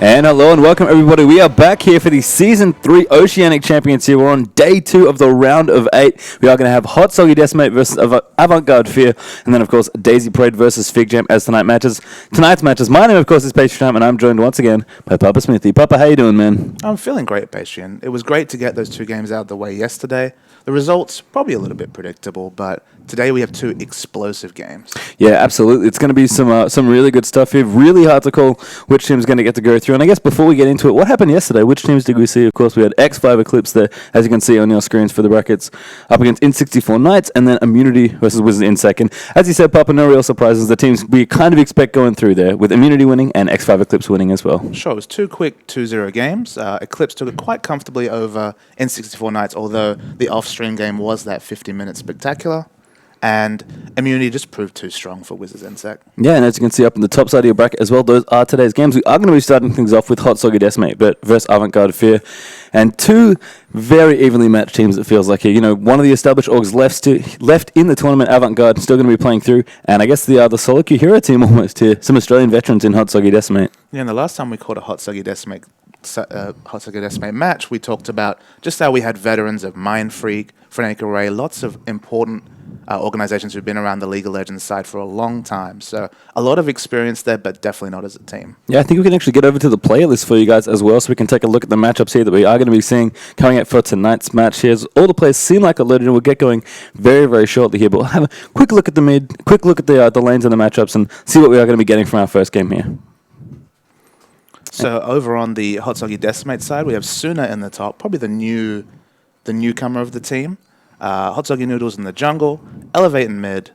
And hello and welcome everybody. We are back here for the Season 3 Oceanic Champions here. We're on day 2 of the round of 8. We are going to have HotSoggyDecimate versus Avant-Garde Fear. And then of course Daisy Parade versus Fig Jam as tonight's matches. My name of course is Patreon and I'm joined once again by Papa Smithy. Papa, how you doing, man? I'm feeling great, Patreon. It was great to get those 2 games out of the way yesterday. The results, probably a little bit predictable, but today we have 2 explosive games. Yeah, absolutely. It's going to be some really good stuff here. Really hard to call which team's going to get to go through. And I guess before we get into it, what happened yesterday? Which teams did we see? Of course, we had X5 Eclipse there, as you can see on your screens for the brackets, up against N64 Knights, and then Immunity versus Wizards in second. As you said, Papa, no real surprises. The teams we kind of expect going through there, with Immunity winning and X5 Eclipse winning as well. Sure, it was 2 quick 2-0 games. Eclipse took it quite comfortably over N64 Knights, although the off-stream game was that 50-minute spectacular. And Immunity just proved too strong for Wizards NSEC. Yeah, and as you can see up in the top side of your bracket as well, those are today's games. We are going to be starting things off with HotSoggyDecimate versus Avant-Garde Fear. And 2 very evenly matched teams, it feels like here. You know, one of the established orgs left in the tournament, Avant-Garde, still going to be playing through. And I guess the solo queue hero team almost here. Some Australian veterans in HotSoggyDecimate. Yeah, and the last time we caught a HotSoggyDecimate match, we talked about just how we had veterans of Mindfreak, Frenetic Array, lots of important organizations who've been around the League of Legends side for a long time. So a lot of experience there, but definitely not as a team. Yeah, I think we can actually get over to the player list for you guys as well, so we can take a look at the matchups here that we are going to be seeing coming up for tonight's match here. All the players seem like a loaded, and we'll get going very, very shortly here. But we'll have a quick look at the mid, quick look at the lanes and the matchups, and see what we are going to be getting from our first game here. So over on the HotSoggyDecimate side, we have Suna in the top, probably the newcomer of the team. HotSoggy Noodles in the jungle, Elevate in mid,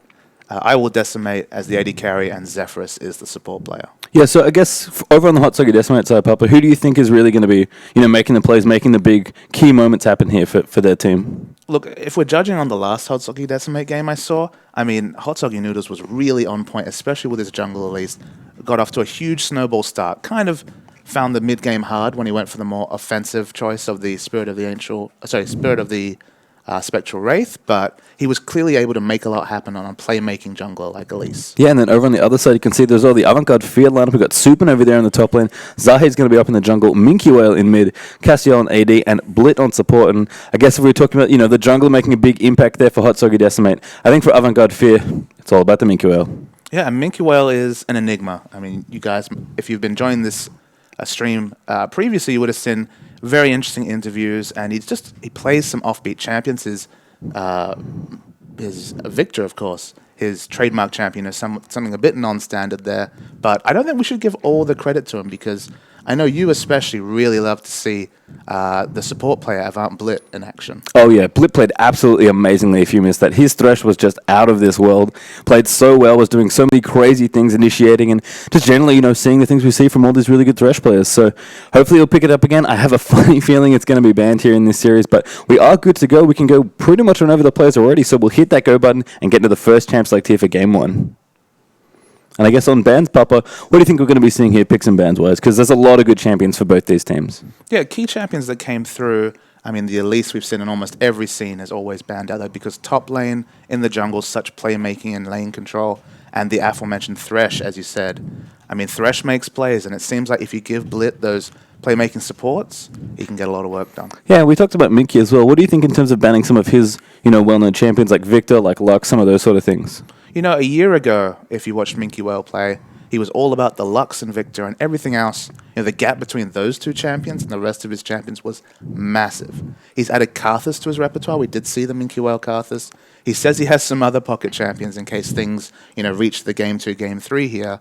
I Will Decimate as the AD carry, and Zephyrus is the support player. Yeah, so I guess over on the HotSoggyDecimate side, Papa, who do you think is really going to be, making the plays, making the big key moments happen here for their team? Look, if we're judging on the last HotSoggyDecimate game I saw, HotSoggy Noodles was really on point, especially with his jungle at least. Got off to a huge snowball start, kind of found the mid-game hard when he went for the more offensive choice of the Spirit of the Spectral Wraith, but he was clearly able to make a lot happen on a playmaking jungler like Elise. Yeah, and then over on the other side, you can see there's all the Avant-Garde Fear lineup. We've got Supin over there in the top lane. Zahid's going to be up in the jungle. Minky Whale in mid. Cassiel on AD, and Blit on support. And I guess if we were talking about, the jungler making a big impact there for HotSoggyDecimate, I think for Avant-Garde Fear, it's all about the Minky Whale. Yeah, and Minky Whale is an enigma. You guys, if you've been joining this stream previously, you would have seen very interesting interviews, and he plays some offbeat champions. His Victor, of course, his trademark champion, is something a bit non-standard there. But I don't think we should give all the credit to him, because I know you especially really love to see the support player Avant Blit in action. Oh yeah, Blit played absolutely amazingly if you missed that. His Thresh was just out of this world. Played so well, was doing so many crazy things, initiating, and just generally, seeing the things we see from all these really good Thresh players. So hopefully he'll pick it up again. I have a funny feeling it's going to be banned here in this series, but we are good to go. We can go pretty much on over the players already, so we'll hit that go button and get into the first champ select here for game 1. And I guess on bans, Papa, what do you think we're going to be seeing here, picks and bans-wise? Because there's a lot of good champions for both these teams. Yeah, key champions that came through, the Elise we've seen in almost every scene has always banned out there, because top lane in the jungle, such playmaking and lane control, and the aforementioned Thresh, as you said. Thresh makes plays, and it seems like if you give Blit those playmaking supports, he can get a lot of work done. Yeah, we talked about Minky as well. What do you think in terms of banning some of his, well-known champions like Victor, like Lux, some of those sort of things? A year ago, if you watched Minky Whale play, he was all about the Lux and Victor, and everything else. The gap between those 2 champions and the rest of his champions was massive. He's added Karthus to his repertoire. We did see the Minky Whale Karthus. He says he has some other pocket champions in case things, reach the game 2, game 3 here.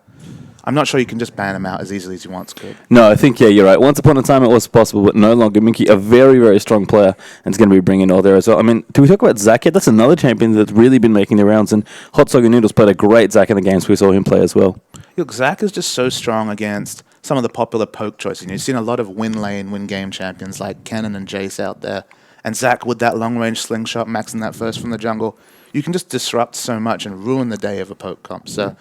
I'm not sure you can just ban him out as easily as you once could. No, I think, you're right. Once upon a time it was possible, but no longer. Minky, a very, very strong player, and it's going to be bringing all there as well. Do we talk about Zac yet? That's another champion that's really been making the rounds, and HotSoggy Noodles played a great Zac in the games we saw him play as well. Look, Zac is just so strong against some of the popular poke choices. You've seen a lot of win lane, win game champions like Kennen and Jace out there, and Zac with that long-range slingshot, maxing that first from the jungle, you can just disrupt so much and ruin the day of a poke comp. So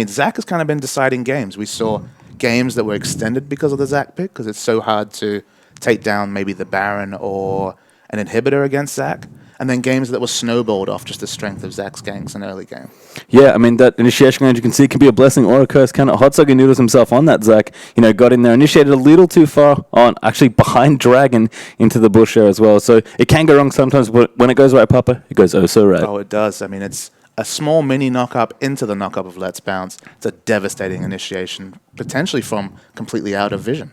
Zac has kind of been deciding games. We saw games that were extended because of the Zac pick, because it's so hard to take down maybe the Baron or an inhibitor against Zac. and then games that were snowballed off just the strength of Zach's ganks in early game. Yeah, I mean, that initiation range, you can see, can be a blessing or a curse. Kind of HotSoggy noodles himself on that, Zach. You know, got in there, initiated a little too far on, actually behind Dragon into the bush there as well. So it can go wrong sometimes, but when it goes right, Papa, it goes oh so right. Oh, it does. I mean, it's a small mini knock-up into the knock-up of Let's Bounce. It's a devastating initiation, potentially from completely out of vision.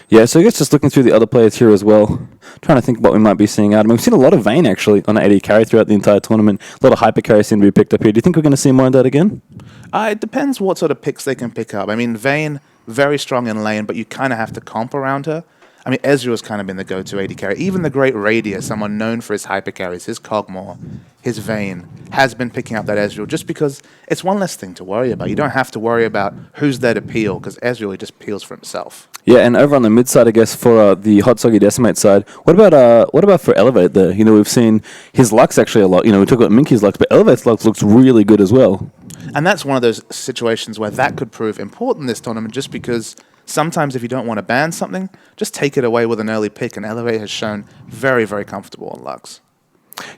Yeah, so I guess just looking through the other players here as well, trying to think what we might be seeing out. I mean, we've seen a lot of Vayne, actually, on AD carry throughout the entire tournament. A lot of hyper carry seem to be picked up here. Do you think we're going to see more of that again? It depends what sort of picks they can pick up. I mean, Vayne, very strong in lane, but you kind of have to comp around her. I mean, Ezreal's kind of been the go-to AD carry. Even the great Radier, someone known for his hyper carries, his Cogmore, his Vayne, has been picking up that Ezreal just because it's one less thing to worry about. You don't have to worry about who's there to peel because Ezreal, he just peels for himself. Yeah, and over on the mid side, I guess, for the HotSoggyDecimate side, what about for Elevate there? You know, we've seen his Lux actually a lot. You know, we talk about Minky's Lux, but Elevate's Lux looks really good as well. And that's one of those situations where that could prove important this tournament just because sometimes if you don't want to ban something, just take it away with an early pick, and Elevate has shown very, very comfortable on Lux.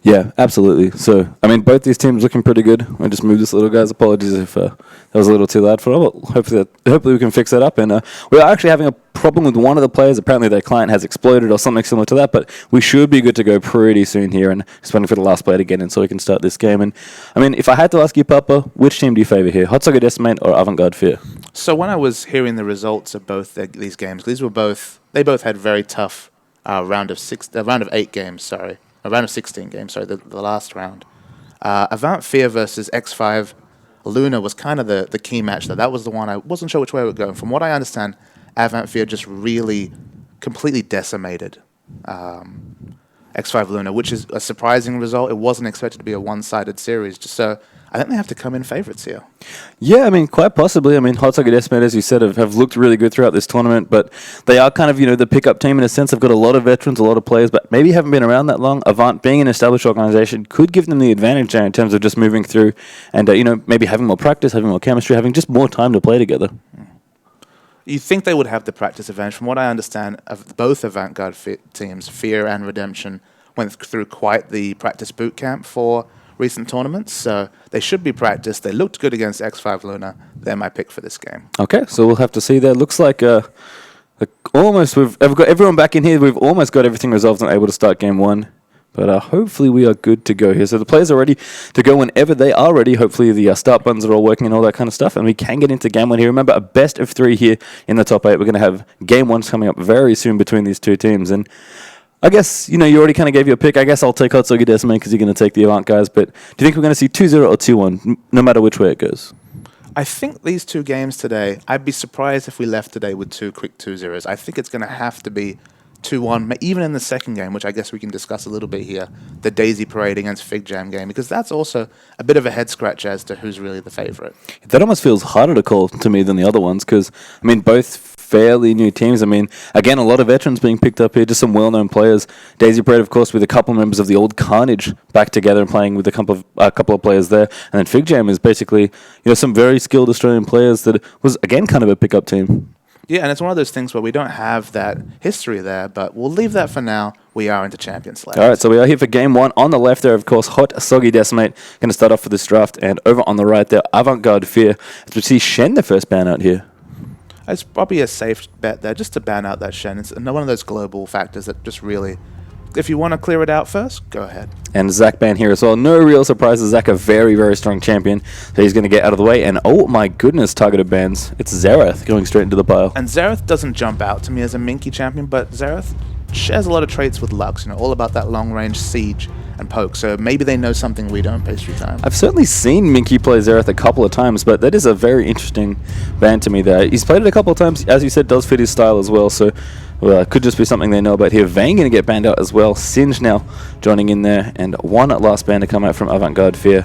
Yeah, absolutely. So, I mean, both these teams looking pretty good. I just moved this little, guys. Apologies if that was a little too loud for all. But hopefully we can fix that up. And we're actually having a problem with one of the players. Apparently their client has exploded or something similar to that. But we should be good to go pretty soon here. And just waiting for the last player to get in so we can start this game. And, I mean, if I had to ask you, Papa, which team do you favor here? HotSoggyDecimate or Avant-Garde Fear? So when I was hearing the results of both these games, they both had very tough round of 8 games, sorry. A round of 16 games, sorry, the last round. Avant Fear versus X5 Luna was kind of the key match there. That was the one I wasn't sure which way it would go. From what I understand, Avant Fear just really completely decimated X5 Luna, which is a surprising result. It wasn't expected to be a one-sided series, so I think they have to come in favorites here. Yeah, I mean, quite possibly. I mean, HotSoggyDecimate, as you said, have looked really good throughout this tournament, but they are kind of, you know, the pickup team in a sense. They've got a lot of veterans, a lot of players, but maybe haven't been around that long. Avant, being an established organization, could give them the advantage there in terms of just moving through and, you know, maybe having more practice, having more chemistry, having just more time to play together. You think they would have the practice advantage. From what I understand, of both Avant-Garde teams, Fear and Redemption, went through quite the practice boot camp for recent tournaments, so they should be practiced. They looked good against X5 Luna. They're my pick for this game. Okay, so we'll have to see there. Looks like almost we've got everyone back in here. We've almost got everything resolved and able to start game one. But hopefully we are good to go here. So the players are ready to go whenever they are ready. Hopefully the start buttons are all working and all that kind of stuff. And we can get into game one here. Remember, a best of 3 here in the top 8. We're going to have game ones coming up very soon between these two teams. And I guess, you know, you already kind of gave your pick. I guess I'll take HotSoggyDecimate because you're going to take the Avant guys. But do you think we're going to see 2-0 or 2-1, no matter which way it goes? I think these two games today, I'd be surprised if we left today with 2 quick 2-0s. I think it's going to have to be 2-1, even in the second game, which I guess we can discuss a little bit here, the Daisy Parade against Fig Jam game, because that's also a bit of a head scratch as to who's really the favorite. That almost feels harder to call to me than the other ones, because, I mean, both fairly new teams. I mean, again, a lot of veterans being picked up here, just some well-known players. Daisy Parade, of course, with a couple of members of the old Carnage back together and playing with a couple of players there. And then Fig Jam is basically, you know, some very skilled Australian players that was, again, kind of a pickup team. Yeah, and it's one of those things where we don't have that history there, but we'll leave that for now. We are into Champions Slabs. All right, so we are here for game one. On the left there, of course, HotSoggyDecimate going to start off for this draft. And over on the right there, Avant-Garde Fear. As we see Shen the first ban out here. It's probably a safe bet there, just to ban out that Shen. It's one of those global factors that just really, if you want to clear it out first, go ahead. And Zach ban here as well. No real surprises. Zach, a very, very strong champion. So he's going to get out of the way. And oh my goodness, targeted bans. It's Xerath going straight into the pile. And Xerath doesn't jump out to me as a Minky champion, but Xerath shares a lot of traits with Lux, you know, all about that long-range siege and poke. So maybe they know something we don't, pastry time. I've certainly seen Minky play Xerath a couple of times, but that is a very interesting ban to me there. He's played it a couple of times, as you said, does fit his style as well, so well, it could just be something they know about here. Vayne going to get banned out as well. Singe now joining in there, and one last ban to come out from Avant-Garde Fear.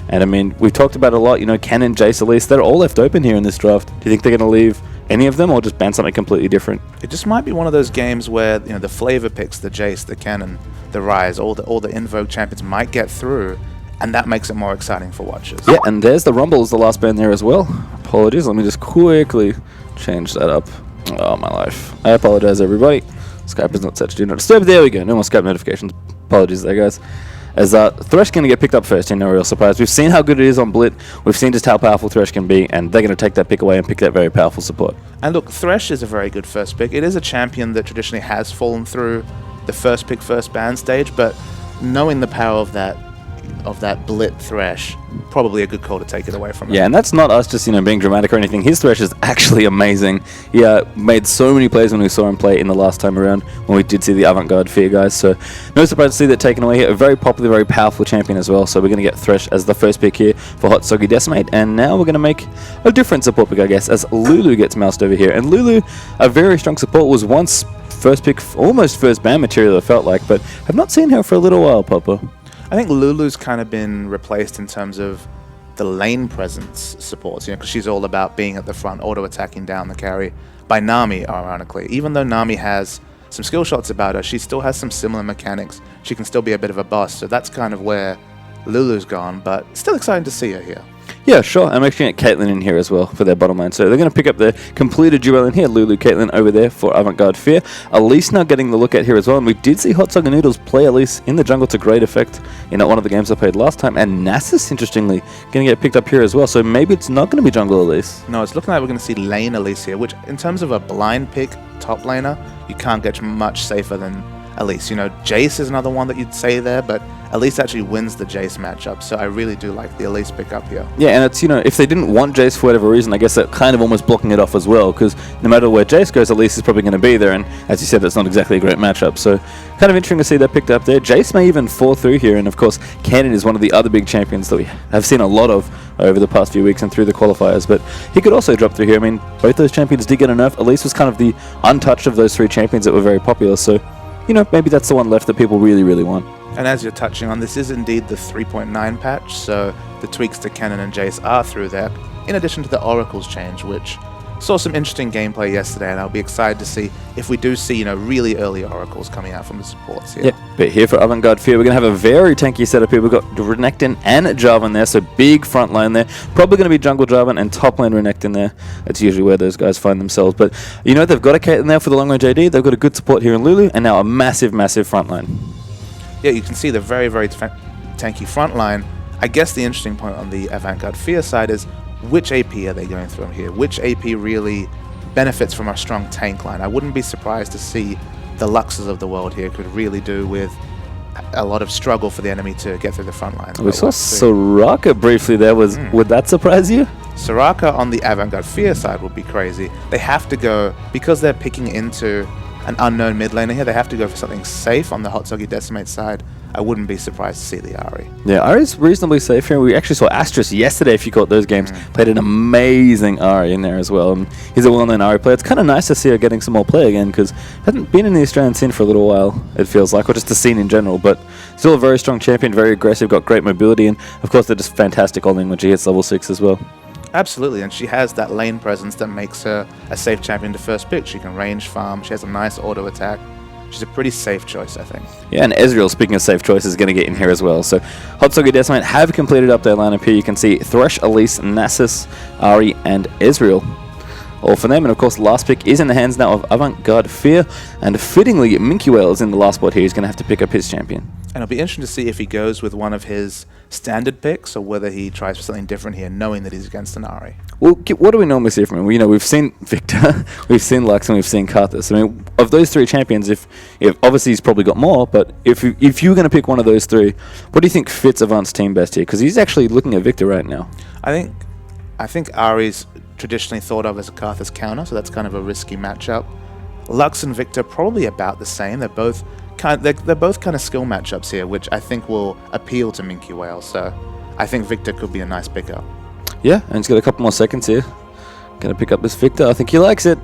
And I mean, we've talked about it a lot, you know, Canon, Jace, Elise, they're all left open here in this draft. Do you think they're going to leave any of them or just ban something completely different? It just might be one of those games where, you know, the flavor picks, the Jace, the Canon, the Rise, all the Invoke champions might get through, and that makes it more exciting for watchers. Yeah, and there's the Rumble as the last ban there as well. Apologies, let me just quickly change that up. Oh, my life. I apologize, everybody. Skype is not set to do not disturb. There we go. No more Skype notifications. Apologies there, guys. as Thresh going to get picked up first, no real surprise. We've seen how good it is on Blit, we've seen just how powerful Thresh can be, and they're going to take that pick away and pick that very powerful support. And look, Thresh is a very good first pick. It is a champion that traditionally has fallen through the first pick, first ban stage, but knowing the power of that Blit Thresh, probably a good call to take it away from him. Yeah, and that's not us just being dramatic or anything. His Thresh is actually amazing. He made so many plays when we saw him play in the last time around when we did see the Avant-Garde Fear guys. So no surprise to see that taken away here. A very popular, very powerful champion as well. So we're going to get Thresh as the first pick here for HotSoggyDecimate. And now we're going to make a different support pick, I guess, as Lulu gets moused over here. And Lulu, a very strong support, was once first pick, almost first ban material, it felt like, but I've not seen her for a little while, Papa. I think Lulu's kind of been replaced in terms of the lane presence supports, because she's all about being at the front, auto-attacking down the carry, by Nami, ironically. Even though Nami has some skill shots about her, she still has some similar mechanics. She can still be a bit of a boss, so that's kind of where Lulu's gone, but still exciting to see her here. Yeah, sure. I'm actually getting Caitlyn in here as well for their bottom lane. So they're going to pick up the completed duel in here. Lulu, Caitlyn over there for Avant-Garde Fear. Elise now getting the look at here as well. And we did see HotSoggyNoodles play Elise in the jungle to great effect in one of the games I played last time. And Nasus, interestingly, going to get picked up here as well. So maybe it's not going to be jungle Elise. No, it's looking like we're going to see lane Elise here, which in terms of a blind pick top laner, you can't get much safer than Elise. Jace is another one that you'd say there, but Elise actually wins the Jace matchup, so I really do like the Elise pick up here. Yeah, and it's, if they didn't want Jace for whatever reason, I guess they're kind of almost blocking it off as well, because no matter where Jace goes, Elise is probably going to be there, and as you said, that's not exactly a great matchup, so kind of interesting to see that picked up there. Jace may even fall through here, and of course, Cannon is one of the other big champions that we have seen a lot of over the past few weeks and through the qualifiers, but he could also drop through here. I mean, both those champions did get a nerf. Elise was kind of the untouched of those three champions that were very popular, so maybe that's the one left that people really, really want. And as you're touching on, this is indeed the 3.9 patch, so the tweaks to Cannon and Jace are through there, in addition to the Oracle's change, which saw some interesting gameplay yesterday, and I'll be excited to see if we do see, really early Oracles coming out from the supports here. Yeah, but here for Avant-Garde Fear, we're going to have a very tanky set of people. We've got Renekton and Jarvan there, so big front line there. Probably going to be jungle Jarvan and top lane Renekton there. That's usually where those guys find themselves. But, they've got a Caitlyn there for the long range AD. They've got a good support here in Lulu, and now a massive, massive front line. Yeah, you can see the very, very tanky front line. I guess the interesting point on the Avant-Garde Fear side is which AP are they going through here? Which AP really benefits from a strong tank line? I wouldn't be surprised to see the Luxes of the world here could really do with a lot of struggle for the enemy to get through the front line. We saw Soraka briefly there. Would that surprise you? Soraka on the Avant-Garde Fear side would be crazy. They have to go, because they're picking into an unknown mid laner here, they have to go for something safe on the HotSoggyDecimate side. I wouldn't be surprised to see the Ahri. Yeah, Ahri's reasonably safe here. We actually saw Astrus yesterday, if you caught those games, played an amazing Ahri in there as well. And he's a well-known Ahri player. It's kind of nice to see her getting some more play again, because hasn't been in the Australian scene for a little while, it feels like, or just the scene in general. But still a very strong champion, very aggressive, got great mobility, and of course they're just fantastic all in when she hits level 6 as well. Absolutely, and she has that lane presence that makes her a safe champion to first pick. She can range farm, she has a nice auto attack. She's a pretty safe choice, I think. Yeah, and Ezreal, speaking of safe choices, is going to get in here as well. So HotSoggyDecimate have completed up their lineup here. You can see Thresh, Elise, Nasus, Ahri, and Ezreal. All for them, and of course, last pick is in the hands now of Avant-Garde Fear, and fittingly, Minky Whale is in the last spot here. He's going to have to pick up his champion. And it'll be interesting to see if he goes with one of his standard picks or whether he tries for something different here, knowing that he's against an Ahri. Well, what do we normally see from him? We've seen Victor, we've seen Lux, and we've seen Karthus. I mean, of those three champions, if obviously he's probably got more, but if you were going to pick one of those three, what do you think fits Avant's team best here? Because he's actually looking at Victor right now. I think Ahri's traditionally thought of as a Karthus counter, so that's kind of a risky matchup. Lux and Victor probably about the same. They're both kind of skill matchups here, which I think will appeal to Minky Whale. So I think Victor could be a nice pickup. Yeah, and he's got a couple more seconds here. Going to pick up this Victor. I think he likes it.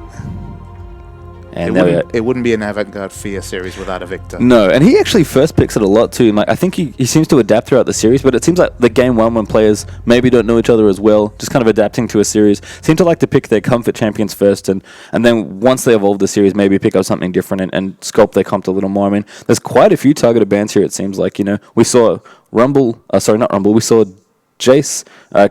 And it wouldn't be an Avant-Garde Fear series without a Victor. No, and he actually first picks it a lot too. Like, I think he seems to adapt throughout the series, but it seems like the game one when players maybe don't know each other as well, just kind of adapting to a series, seem to like to pick their comfort champions first, and then once they evolve the series, maybe pick up something different and sculpt their comp a little more. I mean, there's quite a few targeted bans here, it seems like. We saw we saw Jace,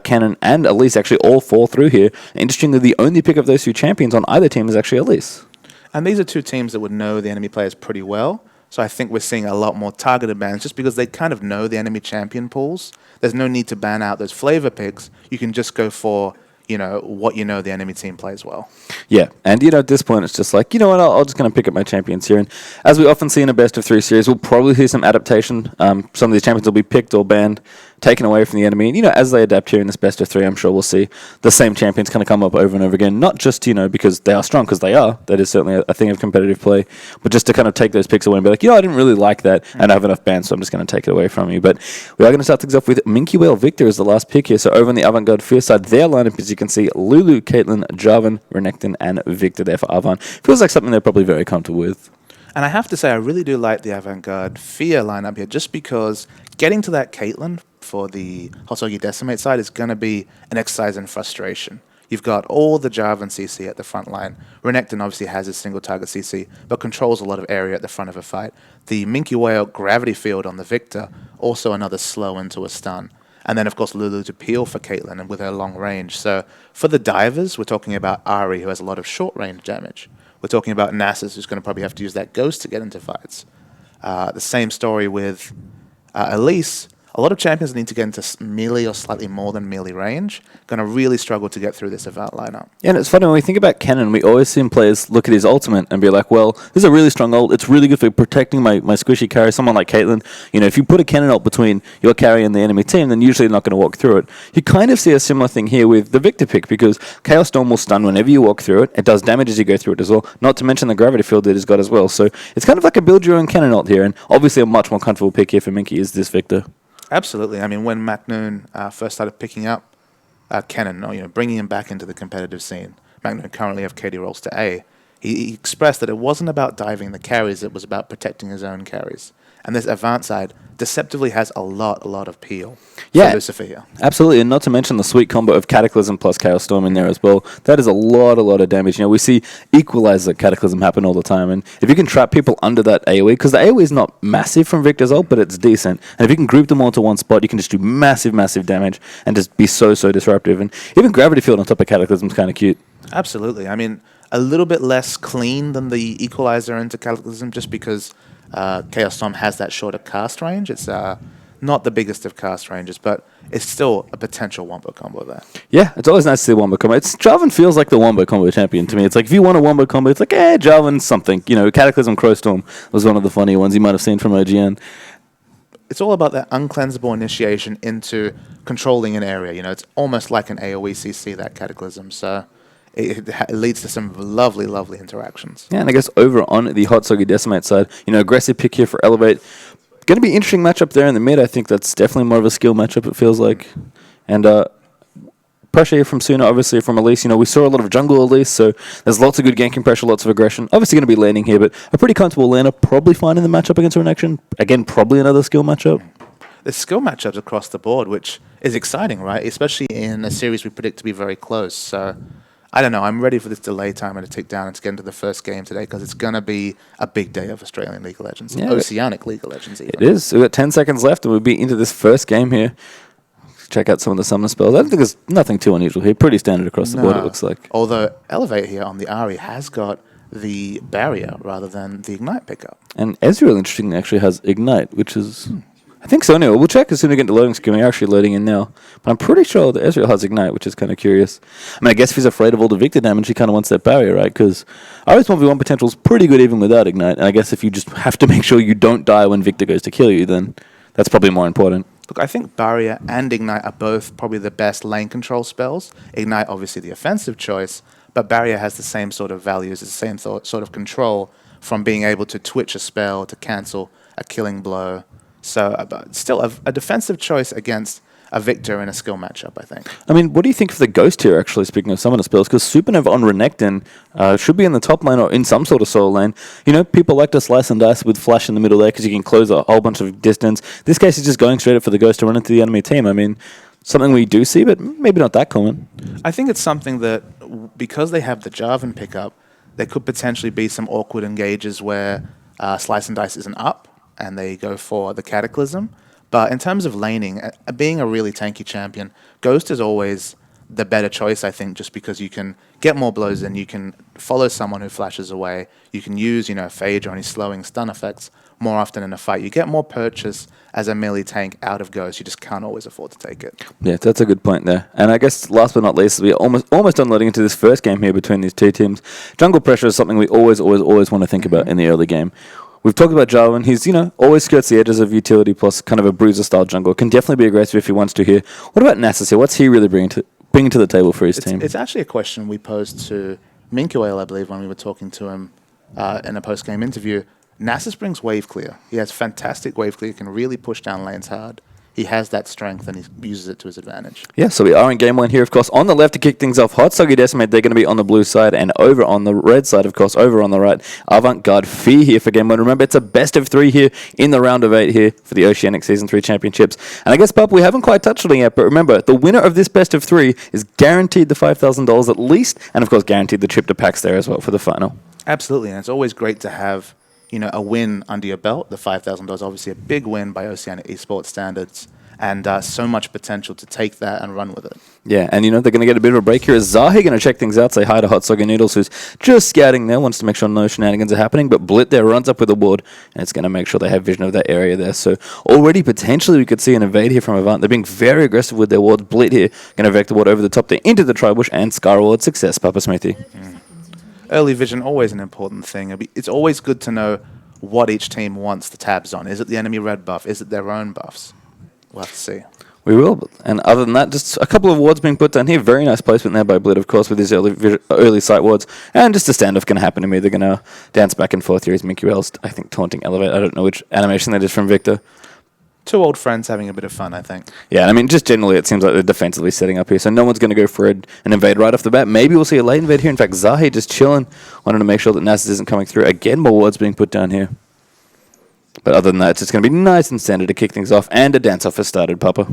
Cannon, and Elise actually all fall through here. Interestingly, the only pick of those two champions on either team is actually Elise. And these are two teams that would know the enemy players pretty well. So I think we're seeing a lot more targeted bans just because they kind of know the enemy champion pools. There's no need to ban out those flavor picks. You can just go for, what the enemy team plays well. Yeah, and at this point, it's just like, you know what, I'll just going to pick up my champions here. And as we often see in a best of 3 series, we'll probably see some adaptation. Some of these champions will be picked or banned, taken away from the enemy. And, as they adapt here in this best of 3, I'm sure we'll see the same champions kind of come up over and over again. Not just, because they are strong, because they are. That is certainly a thing of competitive play. But just to kind of take those picks away and be like, I didn't really like that, and I have enough bans, so I'm just going to take it away from you. But we are going to start things off with Minky Whale Victor as the last pick here. So over on the Avant-Garde Fierce side, their lineup, as you can see, Lulu, Caitlyn, Jarvan, Renekton, and Victor there for Avant. Feels like something they're probably very comfortable with. And I have to say, I really do like the Avant-Garde Fear lineup here, just because getting to that Caitlyn for the HotSoggyDecimate side is going to be an exercise in frustration. You've got all the Jarvan CC at the front line. Renekton obviously has a single target CC, but controls a lot of area at the front of a fight. The Minky Whale Gravity Field on the Victor, also another slow into a stun. And then, of course, Lulu to peel for Caitlyn and with her long range. So for the divers, we're talking about Ari, who has a lot of short range damage. We're talking about Nasus, who's going to probably have to use that Ghost to get into fights. The same story with Elise. A lot of champions need to get into melee or slightly more than melee range. Going to really struggle to get through this Avant lineup. Yeah, and it's funny, when we think about Kennen, we always see players look at his ultimate and be like, well, this is a really strong ult. It's really good for protecting my squishy carry. Someone like Caitlyn, if you put a Kennen ult between your carry and the enemy team, then usually they're not going to walk through it. You kind of see a similar thing here with the Victor pick, because Chaos Storm will stun whenever you walk through it. It does damage as you go through it as well, not to mention the gravity field that it's got as well. So it's kind of like a build your own Kennen ult here, and obviously a much more comfortable pick here for Minky is this Victor. Absolutely. I mean, when McNoon first started picking up Kennen, bringing him back into the competitive scene, McNoon currently have KD rolls to A, he expressed that it wasn't about diving the carries, it was about protecting his own carries. And this Avant side deceptively has a lot of peel for Lucifer here. Absolutely, and not to mention the sweet combo of Cataclysm plus Chaos Storm in there as well. That is a lot of damage. We see Equalizer Cataclysm happen all the time, and if you can trap people under that AoE, because the AoE is not massive from Victor's ult, but it's decent, and if you can group them all to one spot, you can just do massive damage and just be so disruptive. And even Gravity Field on top of Cataclysm is kind of cute. Absolutely. I mean, a little bit less clean than the Equalizer into Cataclysm, just because Chaos Storm has that shorter cast range. It's not the biggest of cast ranges, but it's still a potential wombo combo there. Yeah, it's always nice to see a wombo combo. Jarvan feels like the wombo combo champion to me. It's like, if you want a wombo combo, it's like, Jarvan's something. Cataclysm Crowstorm was one of the funny ones you might have seen from OGN. It's all about that uncleansable initiation into controlling an area. It's almost like an AoE CC, that Cataclysm. So it leads to some lovely interactions. Yeah, and I guess over on the HotSoggyDecimate side, aggressive pick here for Elevate. Going to be interesting matchup there in the mid. I think that's definitely more of a skill matchup, it feels like. And pressure here from Suna, obviously from Elise. We saw a lot of jungle Elise, so there's lots of good ganking pressure, lots of aggression. Obviously going to be laning here, but a pretty comfortable laner. Probably fine in the matchup against Renekton. Again, probably another skill matchup. There's skill matchups across the board, which is exciting, right? Especially in a series we predict to be very close. So I don't know. I'm ready for this delay timer to tick down and to get into the first game today, because it's going to be a big day of Australian League of Legends. Yeah, Oceanic League of Legends even. It is. We've got 10 seconds left and we'll be into this first game here. Check out some of the summon spells. I don't think there's nothing too unusual here. Pretty standard across the board, it looks like. Although Elevate here on the Ari has got the barrier rather than the Ignite pickup. And Ezreal, interestingly, actually has Ignite, which is... I think so anyway. We'll check as soon as we get into loading screen. We're actually loading in now. But I'm pretty sure that Ezreal has Ignite, which is kind of curious. I mean, I guess if he's afraid of all the Victor damage, he kind of wants that barrier, right? Because Ari's 1v1 potential is pretty good even without Ignite. And I guess if you just have to make sure you don't die when Victor goes to kill you, then that's probably more important. Look, I think Barrier and Ignite are both probably the best lane control spells. Ignite, obviously, the offensive choice, but Barrier has the same sort of values, the same sort of control, from being able to twitch a spell to cancel a killing blow. So still a defensive choice against a Victor in a skill matchup, I think. I mean, what do you think of the Ghost here, actually, speaking of summoner spells? Because Supernova on Renekton should be in the top lane or in some sort of solo lane. People like to slice and dice with Flash in the middle there because you can close a whole bunch of distance. This case is just going straight up for the Ghost to run into the enemy team. I mean, something we do see, but maybe not that common. I think it's something that, because they have the Jarvan pickup, there could potentially be some awkward engages where slice and dice isn't up and they go for the Cataclysm. But in terms of laning, being a really tanky champion, Ghost is always the better choice, I think, just because you can get more blows in, you can follow someone who flashes away, you can use, Phage or any slowing stun effects more often in a fight. You get more purchase as a melee tank out of Ghost. You just can't always afford to take it. Yeah, that's a good point there. And I guess last but not least, we are almost unloading into this first game here between these two teams. Jungle pressure is something we always want to think about in the early game. We've talked about Jarvan. He's, always skirts the edges of utility plus kind of a bruiser-style jungle. Can definitely be aggressive if he wants to here. What about Nasus here? What's he really bringing to the table for his team? It's actually a question we posed to Minkuel, I believe, when we were talking to him in a post-game interview. Nasus brings wave clear. He has fantastic wave clear. He can really push down lanes hard. He has that strength and he uses it to his advantage. Yeah, so we are in game one here, of course. On the left to kick things off, HotSoggyDecimate, they're going to be on the blue side, and over on the red side, of course, over on the right, Avant-Garde Fee here for game one. Remember, it's a best of 3 here in the round of 8 here for the Oceanic Season 3 Championships. And I guess, Pup, we haven't quite touched on it yet, but remember, the winner of this best of 3 is guaranteed the $5,000 at least, and of course, guaranteed the trip to PAX there as well for the final. Absolutely, and it's always great to have, a win under your belt. The $5,000, obviously a big win by Oceanic esports standards. And so much potential to take that and run with it. Yeah, and they're going to get a bit of a break here. Zahi going to check things out, say hi to Hot Soggy Noodles, who's just scouting there, wants to make sure no shenanigans are happening, but Blit there runs up with a ward, and it's going to make sure they have vision of that area there. So already, potentially, we could see an invade here from Avant. They're being very aggressive with their wards. Blit here going to vector ward over the top there into the tri-bush, and Scar ward success, Papa Smithy. Early vision, always an important thing. It's always good to know what each team wants the tabs on. Is it the enemy red buff? Is it their own buffs? We'll have to see. We will. And other than that, just a couple of wards being put down here. Very nice placement there by Blit, of course, with his early sight wards. And just a standoff going to happen to me. They're going to dance back and forth here as Mickey Wells, I think, taunting Elevate. I don't know which animation that is from Victor. Two old friends having a bit of fun, I think. Yeah, I mean, just generally, it seems like they're defensively setting up here. So no one's going to go for an invade right off the bat. Maybe we'll see a late invade here. In fact, Zahi just chilling. Wanted to make sure that Nasus isn't coming through. Again, more wards being put down here. But other than that, it's just going to be nice and standard to kick things off, and a dance-off has started, Papa.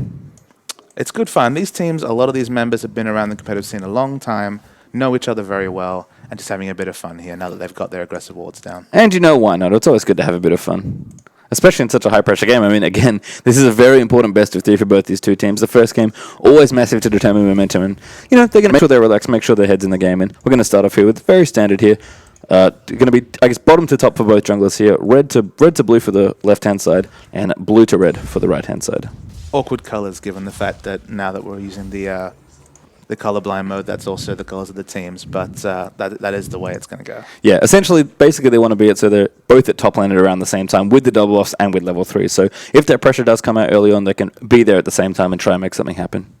It's good fun. These teams, a lot of these members have been around the competitive scene a long time, know each other very well, and just having a bit of fun here now that they've got their aggressive wards down. And why not? It's always good to have a bit of fun, especially in such a high-pressure game. I mean, again, this is a very important best of 3 for both these two teams. The first game, always massive to determine momentum, and, they're going to make sure they're relaxed, make sure their head's in the game, and we're going to start off here with very standard here. Going to be, I guess, bottom to top for both junglers here. Red to blue for the left-hand side, and blue to red for the right-hand side. Awkward colors, given the fact that now that we're using the colorblind mode, that's also the colors of the teams. But that is the way it's going to go. Yeah, essentially, basically, they want to be it so they're both at top lane at around the same time with the double offs and with level 3. So if that pressure does come out early on, they can be there at the same time and try and make something happen.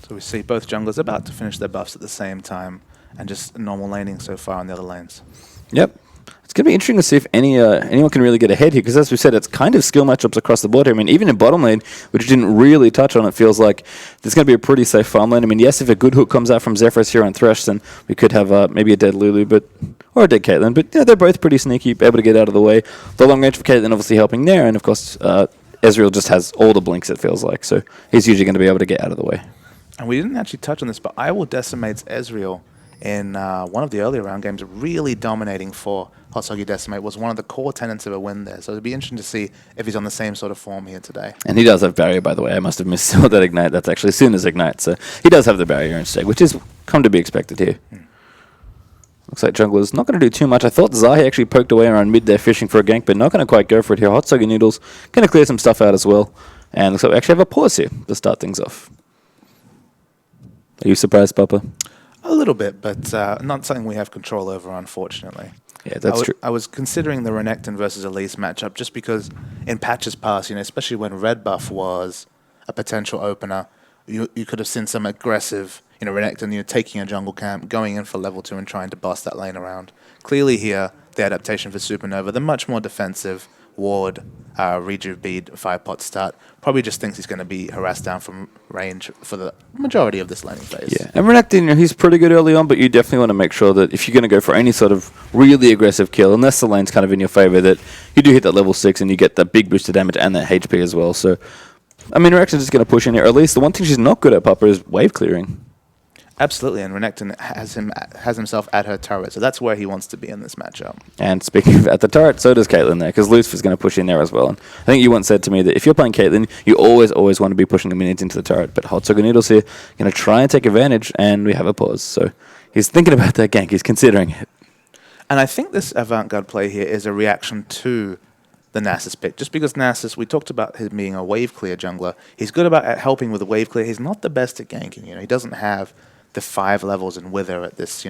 So we see both junglers about to finish their buffs at the same time. And just normal laning so far on the other lanes. Yep. It's going to be interesting to see if anyone can really get ahead here, because as we said, it's kind of skill matchups across the board here. I mean, even in bottom lane, which didn't really touch on, it feels like there's going to be a pretty safe farm lane. I mean, yes, if a good hook comes out from Zephrys here on Thresh, then we could have maybe a dead Lulu, or a dead Caitlyn. But they're both pretty sneaky, able to get out of the way. The long range for Caitlyn obviously helping there, and of course, Ezreal just has all the blinks, it feels like. So he's usually going to be able to get out of the way. And we didn't actually touch on this, but I will decimate Ezreal in one of the earlier round games, really dominating for HotSoggyDecimate, was one of the core tenets of a win there. So it'd be interesting to see if he's on the same sort of form here today. And he does have barrier, by the way. I must have missed that Ignite. That's actually as soon as Ignite. So he does have the barrier instead, which is come to be expected here. Looks like jungler's not going to do too much. I thought Zahi actually poked away around mid there fishing for a gank, but not going to quite go for it here. Hot Soggy Noodles going to clear some stuff out as well. And looks like we actually have a pause here to start things off. Are you surprised, Papa? A little bit, but not something we have control over, unfortunately. Yeah, that's true. I was considering the Renekton versus Elise matchup just because in patches past, especially when red buff was a potential opener, you could have seen some aggressive, Renekton, taking a jungle camp, going in for level 2 and trying to boss that lane around. Clearly here, the adaptation for Supernova, the much more defensive ward, rejuve bead, 5-pot start, probably just thinks he's going to be harassed down from range for the majority of this laning phase. Yeah, and Renekton, he's pretty good early on, but you definitely want to make sure that if you're going to go for any sort of really aggressive kill, unless the lane's kind of in your favor, that you do hit that level 6 and you get that big boost of damage and that HP as well. So, I mean, Renekton's just going to push in here. Or at least the one thing she's not good at, Papa, is wave clearing. Absolutely, and Renekton has himself at her turret, so that's where he wants to be in this matchup. And speaking of at the turret, so does Caitlyn there, because Lucifer's going to push in there as well. And I think you once said to me that if you're playing Caitlyn, you always want to be pushing the minions into the turret. But HotSoggyDecimate here going to try and take advantage, and we have a pause. So he's thinking about that gank. He's considering it. And I think this Avant-Garde play here is a reaction to the Nasus pick. Just because Nasus, we talked about him being a wave clear jungler. He's good at helping with the wave clear. He's not the best at ganking. He doesn't have the 5 levels in Wither at this,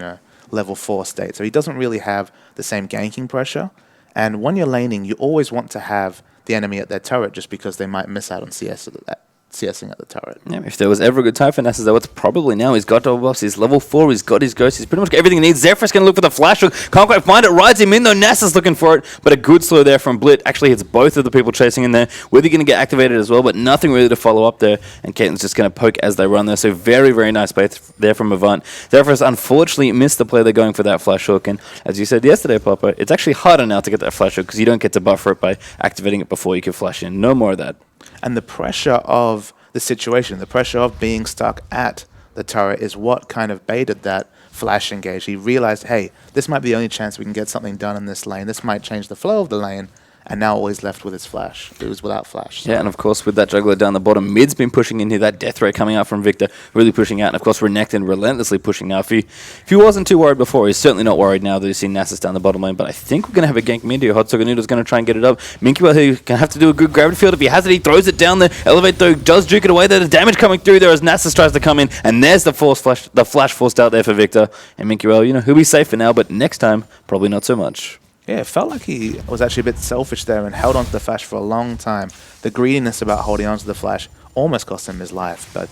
level 4 state. So he doesn't really have the same ganking pressure. And when you're laning, you always want to have the enemy at their turret just because they might miss out on CSing at the turret. Yeah, if there was ever a good time for Nasus, though, it's probably now. He's got double buffs, he's level 4, he's got his ghost, he's pretty much got everything he needs. Zephyr's going to look for the flash hook, can't quite find it, rides him in though, Nasus looking for it, but a good slow there from Blit. Actually hits both of the people chasing in there. Wither going to get activated as well, but nothing really to follow up there, and Caitlyn's just going to poke as they run there, so very, very nice play there from Avant. Zephyr's unfortunately missed the play they're going for that flash hook, and as you said yesterday, Papa, it's actually harder now to get that flash hook because you don't get to buffer it by activating it before you can flash in. No more of that. And the pressure of the situation, the pressure of being stuck at the turret is what kind of baited that flash engage. He realized, hey, this might be the only chance we can get something done in this lane. This might change the flow of the lane. And now always left with his flash. It was without flash. So. Yeah, and of course with that juggler down the bottom, mid's been pushing in here. That death ray coming out from Victor, really pushing out. And of course Renekton relentlessly pushing now. If he wasn't too worried before, he's certainly not worried now that he's seen Nasus down the bottom lane. But I think we're going to have a gank mid here. HotSoggyDecimate going to try and get it up. Minky here going to have to do a good gravity field. If he has it, he throws it down there. Elevate though does juke it away. There's the damage coming through there as Nasus tries to come in. And there's the flash forced out there for Victor. And Minky, he'll be safe for now, but next time, probably not so much. Yeah, it felt like he was actually a bit selfish there and held onto the flash for a long time. The greediness about holding onto the flash almost cost him his life, but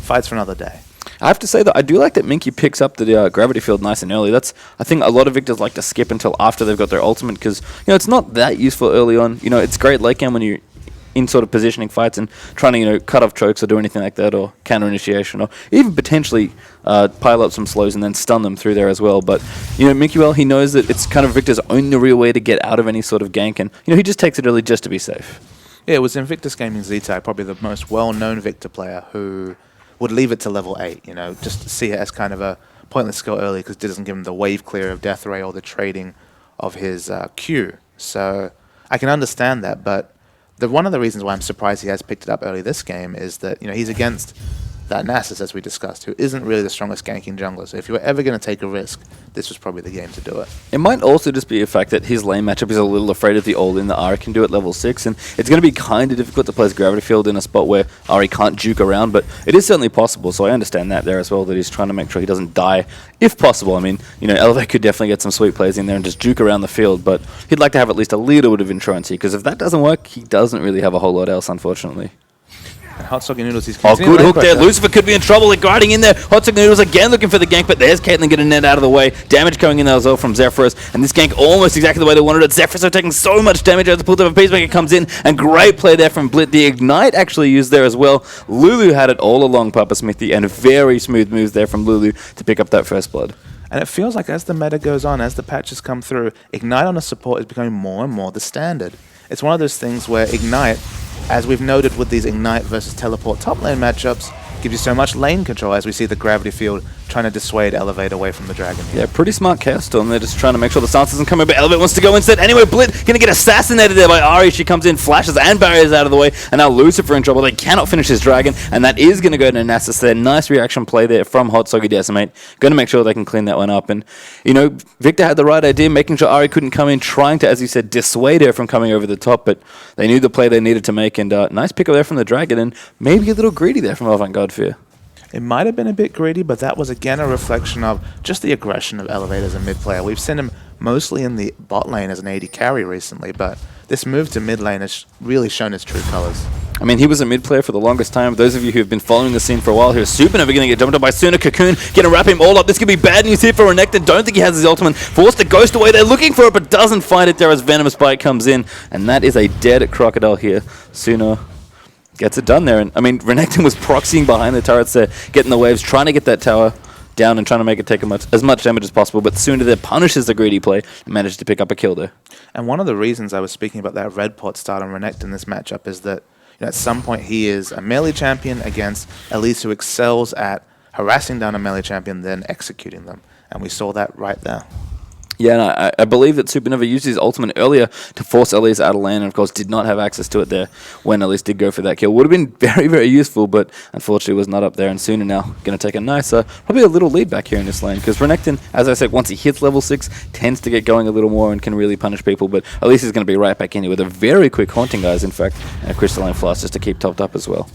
fights for another day. I have to say that I do like that Minky picks up the gravity field nice and early. I think a lot of Victors like to skip until after they've got their ultimate because it's not that useful early on. It's great late game when you're in sort of positioning fights and trying to cut off chokes or do anything like that, or counter initiation, or even potentially pile up some slows and then stun them through there as well. But Minky, he knows that it's kind of Victor's only real way to get out of any sort of gank, and he just takes it early just to be safe. Yeah, it was Invictus Gaming Z-Tag, probably the most well-known Victor player who would leave it to level 8, just to see it as kind of a pointless skill early because it doesn't give him the wave clear of Death Ray or the trading of his Q. So I can understand that, but one of the reasons why I'm surprised he has picked it up early this game is that he's against that Nasus, as we discussed, who isn't really the strongest ganking jungler. So if you were ever going to take a risk, this was probably the game to do it. It might also just be a fact that his lane matchup is a little afraid of the all-in that Ari can do at level 6, and it's going to be kind of difficult to place Gravity Field in a spot where Ari can't juke around, but it is certainly possible, so I understand that there as well, that he's trying to make sure he doesn't die, if possible. I mean, Elevate could definitely get some sweet plays in there and just juke around the field, but he'd like to have at least a little bit of insurance here, because if that doesn't work, he doesn't really have a whole lot else, unfortunately. And HotSoggyDecimate, he's good hook there. Lucifer could be in trouble. They're guarding in there. HotSoggyDecimate again looking for the gank, but there's Caitlyn getting net out of the way. Damage coming in there as well from Zephyrus, and this gank almost exactly the way they wanted it. Zephyrus are taking so much damage as the pull of a Peacemaker comes in, and great play there from Blit. The Ignite actually used there as well. Lulu had it all along, Papa Smithy, and very smooth moves there from Lulu to pick up that first blood. And it feels like as the meta goes on, as the patches come through, Ignite on a support is becoming more and more the standard. It's one of those things where Ignite, as we've noted with these Ignite versus Teleport top lane matchups, gives you so much lane control as we see the gravity field trying to dissuade Elevate away from the dragon here. Yeah, pretty smart Chaos Storm. They're just trying to make sure the stance doesn't come in, but Elevate wants to go instead. Anyway, Blit going to get assassinated there by Ari. She comes in, flashes and barriers out of the way, and now Lucifer in trouble. They cannot finish his dragon, and that is going to go to Nasus there. Nice reaction play there from HotSoggyDecimate. Going to make sure they can clean that one up. And, Victor had the right idea, making sure Ari couldn't come in, trying to, as you said, dissuade her from coming over the top, but they knew the play they needed to make, and nice pick up there from the dragon, and maybe a little greedy there from Avant-Garde Fear. It might have been a bit greedy, but that was again a reflection of just the aggression of Elevate as a mid player. We've seen him mostly in the bot lane as an AD carry recently, but this move to mid lane has really shown his true colors. I mean, he was a mid player for the longest time. Those of you who have been following the scene for a while, who's super never going to get jumped up by Suna. Cocoon going to wrap him all up. This could be bad news here for Renekton. Don't think he has his ultimate. Forced to ghost away there, looking for it, but doesn't find it there as Venomous Bite comes in, and that is a dead crocodile here. Suna gets it done there. And I mean, Renekton was proxying behind the turrets there, getting the waves, trying to get that tower down and trying to make it take as much damage as possible, but Suna there punishes the greedy play and manages to pick up a kill there. And one of the reasons I was speaking about that red pot start on Renekton in this matchup is that at some point he is a melee champion against Elise, who excels at harassing down a melee champion, then executing them. And we saw that right there. Yeah, and I believe that Supernova used his ultimate earlier to force Elise out of lane, and of course did not have access to it there when Elise did go for that kill. Would have been very, very useful, but unfortunately was not up there, and Suna now going to take a nice, probably a little lead back here in this lane, because Renekton, as I said, once he hits level 6, tends to get going a little more and can really punish people, but Elise is going to be right back in here with a very quick Haunting Guys, in fact, and a Crystalline Flask just to keep topped up as well.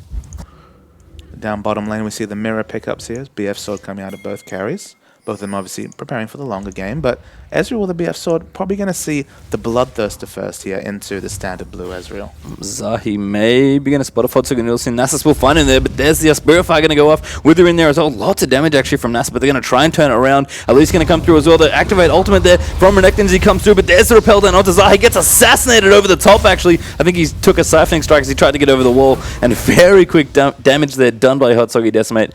Down bottom lane, we see the mirror pickups here. BF Sword coming out of both carries. Both of them obviously preparing for the longer game, but Ezreal with the BF Sword probably going to see the Bloodthirster first here into the standard blue Ezreal. Zahi may be going to spot a HotSoggy Nielsen. Nasus will find him there, but there's the Spirit Fire going to go off. Wither in there as well. Lots of damage actually from Nasus, but they're going to try and turn it around. At least going to come through as well. They activate ultimate there from Renekton as he comes through, but there's the repel down onto Zahi. Gets assassinated over the top actually. I think he took a siphoning strike as he tried to get over the wall, and very quick damage there done by HotSoggyDecimate.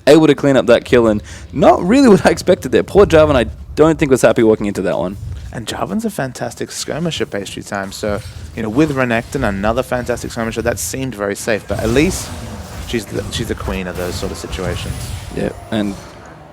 Able to clean up that kill, and not really what I expected there. Poor Jarvan, I don't think was happy walking into that one. And Jarvan's a fantastic skirmisher pastry time, so with Renekton, another fantastic skirmisher, that seemed very safe, but at least she's the queen of those sort of situations. Yeah, and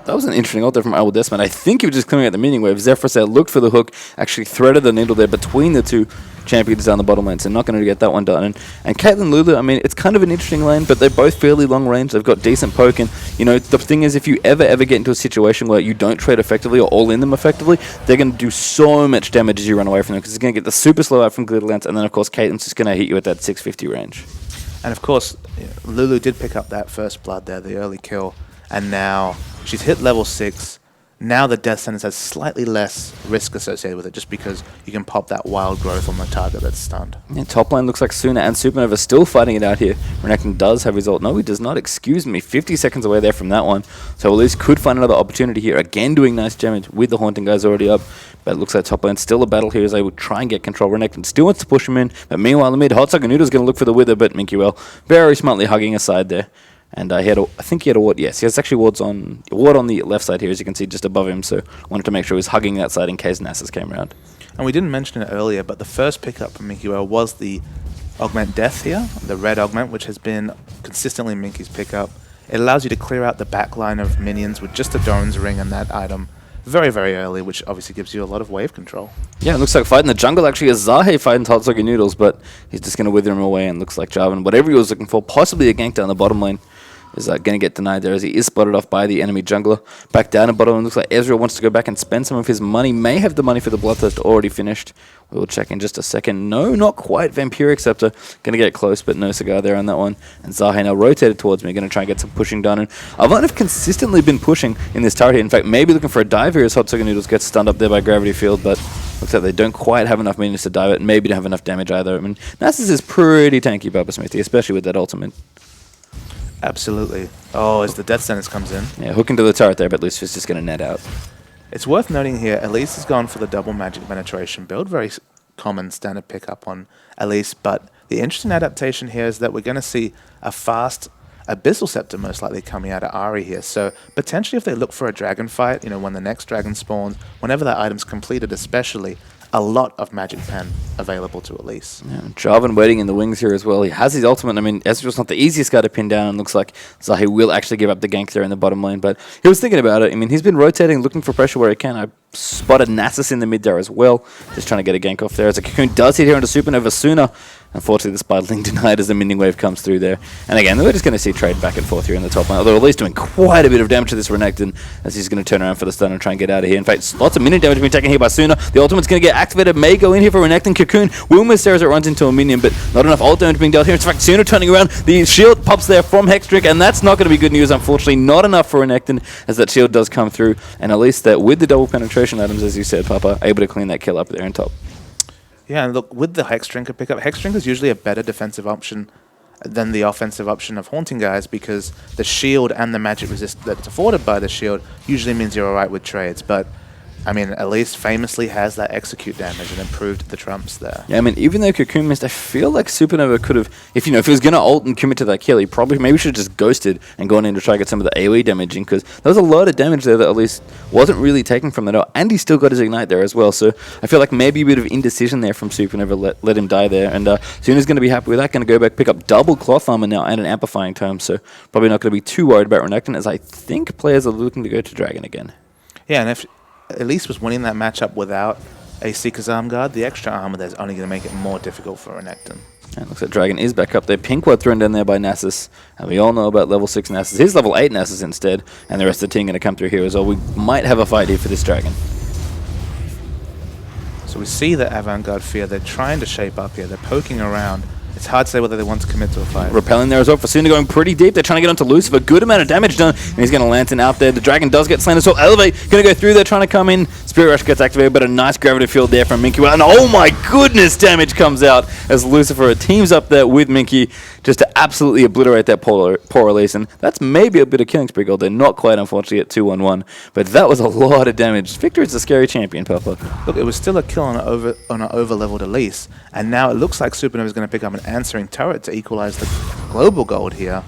that was an interesting ult there from HotSoggyDecimate. I think he was just coming at the minion wave. Zephyr there looked for the hook, actually threaded the needle there between the two champions down the bottom lane, so not going to get that one done. And Caitlyn Lulu, I mean, it's kind of an interesting lane, but they're both fairly long range. They've got decent poke, and the thing is, if you ever get into a situation where you don't trade effectively or all in them effectively, they're going to do so much damage as you run away from them, because it's going to get the super slow out from Glitter Lance, and then of course Caitlyn's just going to hit you at that 650 range. And of course, Lulu did pick up that first blood there, the early kill, and now she's hit level 6. Now the Death Sentence has slightly less risk associated with it, just because you can pop that wild growth on the target that's stunned. Yeah, top lane looks like Suna and Supernova still fighting it out here. Renekton does have his ult. No, he does not. Excuse me. 50 seconds away there from that one. So at least could find another opportunity here. Again, doing nice damage with the Haunting Guys already up. But it looks like top lane still a battle here as they will try and get control. Renekton still wants to push him in. But meanwhile, in the mid, HotSoggy Noodle's going to look for the Wither, but Minky very smartly hugging aside there. And I think he had a ward. Yes, he has actually ward on the left side here, as you can see, just above him. So I wanted to make sure he was hugging that side in case Nasus came around. And we didn't mention it earlier, but the first pickup from Minky was the Augment Death here, the red augment, which has been consistently Minky's pickup. It allows you to clear out the back line of minions with just the Doran's Ring and that item very, very early, which obviously gives you a lot of wave control. Yeah, it looks like fighting the jungle actually is Zahe fighting HotSoggy Noodles, but he's just going to wither him away, and looks like Jarvan, whatever he was looking for, possibly a gank down the bottom lane, is going to get denied there as he is spotted off by the enemy jungler. Back down at bottom, and looks like Ezreal wants to go back and spend some of his money. May have the money for the Bloodthirst already finished. We will check in just a second. No, not quite. Vampiric Scepter going to get close, but no cigar there on that one. And Zahe now rotated towards me, going to try and get some pushing done. And Avant have consistently been pushing in this turret here. In fact, maybe looking for a dive here as HotSoggy Noodles gets stunned up there by Gravity Field, but looks like they don't quite have enough minions to dive it. Maybe don't have enough damage either. I mean, Nasus is pretty tanky, Bubba Smithy, especially with that ultimate. Absolutely. Oh, as the Death Sentence comes in. Yeah, hook into the turret there, but Lucifer's just going to net out. It's worth noting here, Elise has gone for the double magic penetration build. Very common standard pickup on Elise, but the interesting adaptation here is that we're going to see a fast Abyssal Scepter most likely coming out of Ahri here. So potentially if they look for a dragon fight, when the next dragon spawns, whenever that item's completed especially, a lot of Magic Pen available to Elise. Yeah, Jarvan waiting in the wings here as well. He has his ultimate. I mean, Ezreal's not the easiest guy to pin down, and looks like Zahe will actually give up the gank there in the bottom lane. But he was thinking about it. I mean, he's been rotating, looking for pressure where he can. I spotted Nasus in the mid there as well, just trying to get a gank off there. As a Cocoon does hit here into Supernova sooner. Unfortunately, the Spiderling denied as the minion wave comes through there. And again, we're just going to see trade back and forth here in the top lane. Although at least doing quite a bit of damage to this Renekton, as he's going to turn around for the stun and try and get out of here. In fact, lots of minion damage being taken here by Suna. The ultimate's going to get activated. May go in here for Renekton. Cocoon will miss there as it runs into a minion, but not enough ult damage being dealt here. In fact, Suna turning around. The shield pops there from Hexdrink, and that's not going to be good news, unfortunately. Not enough for Renekton, as that shield does come through. And at least that with the double penetration items, as you said, Papa, able to clean that kill up there on top. Yeah, and look, with the Hexdrinker pickup, Hexdrinker is usually a better defensive option than the offensive option of Haunting Guys, because the shield and the magic resist that's afforded by the shield usually means you're alright with trades. But I mean, at least famously has that execute damage and improved the trumps there. Yeah, I mean, even though Cocoon missed, I feel like Supernova could have, if he was going to ult and commit to that kill, he probably maybe should have just ghosted and gone in to try to get some of the AoE damage in, because there was a lot of damage there that at least wasn't really taken from the ult, and he still got his Ignite there as well, so I feel like maybe a bit of indecision there from Supernova let him die there, and Suna's going to be happy with that, going to go back, pick up double Cloth Armor now and an Amplifying Tome, so probably not going to be too worried about Renekton, as I think players are looking to go to Dragon again. Yeah, and if Elise was winning that matchup without a Seeker's Avant-Garde, the extra armor there's only going to make it more difficult for Renekton. And looks like Dragon is back up there. Pink Ward thrown down there by Nasus. And we all know about level 6 Nasus. Here's level 8 Nasus instead. And the rest of the team going to come through here as well. We might have a fight here for this Dragon. So we see the Avant-Garde fear. They're trying to shape up here. They're poking around. It's hard to say whether they want to commit to a fight. Repelling there as well. Fortuna going pretty deep. They're trying to get onto Lucifer. Good amount of damage done. And he's going to Lantern out there. The Dragon does get slain as well. Elevate going to go through there, trying to come in. Spirit Rush gets activated, but a nice gravity field there from Minky. And oh my goodness, damage comes out as Lucifer teams up there with Minky just to absolutely obliterate that poor Elise. And that's maybe a bit of killing spree gold. They're not quite, unfortunately, at 2-1-1. But that was a lot of damage. Victor is a scary champion, Papa. Look, it was still a kill on an over-leveled Elise. And now it looks like Supernova is going to pick up an answering turret to equalize the global gold here.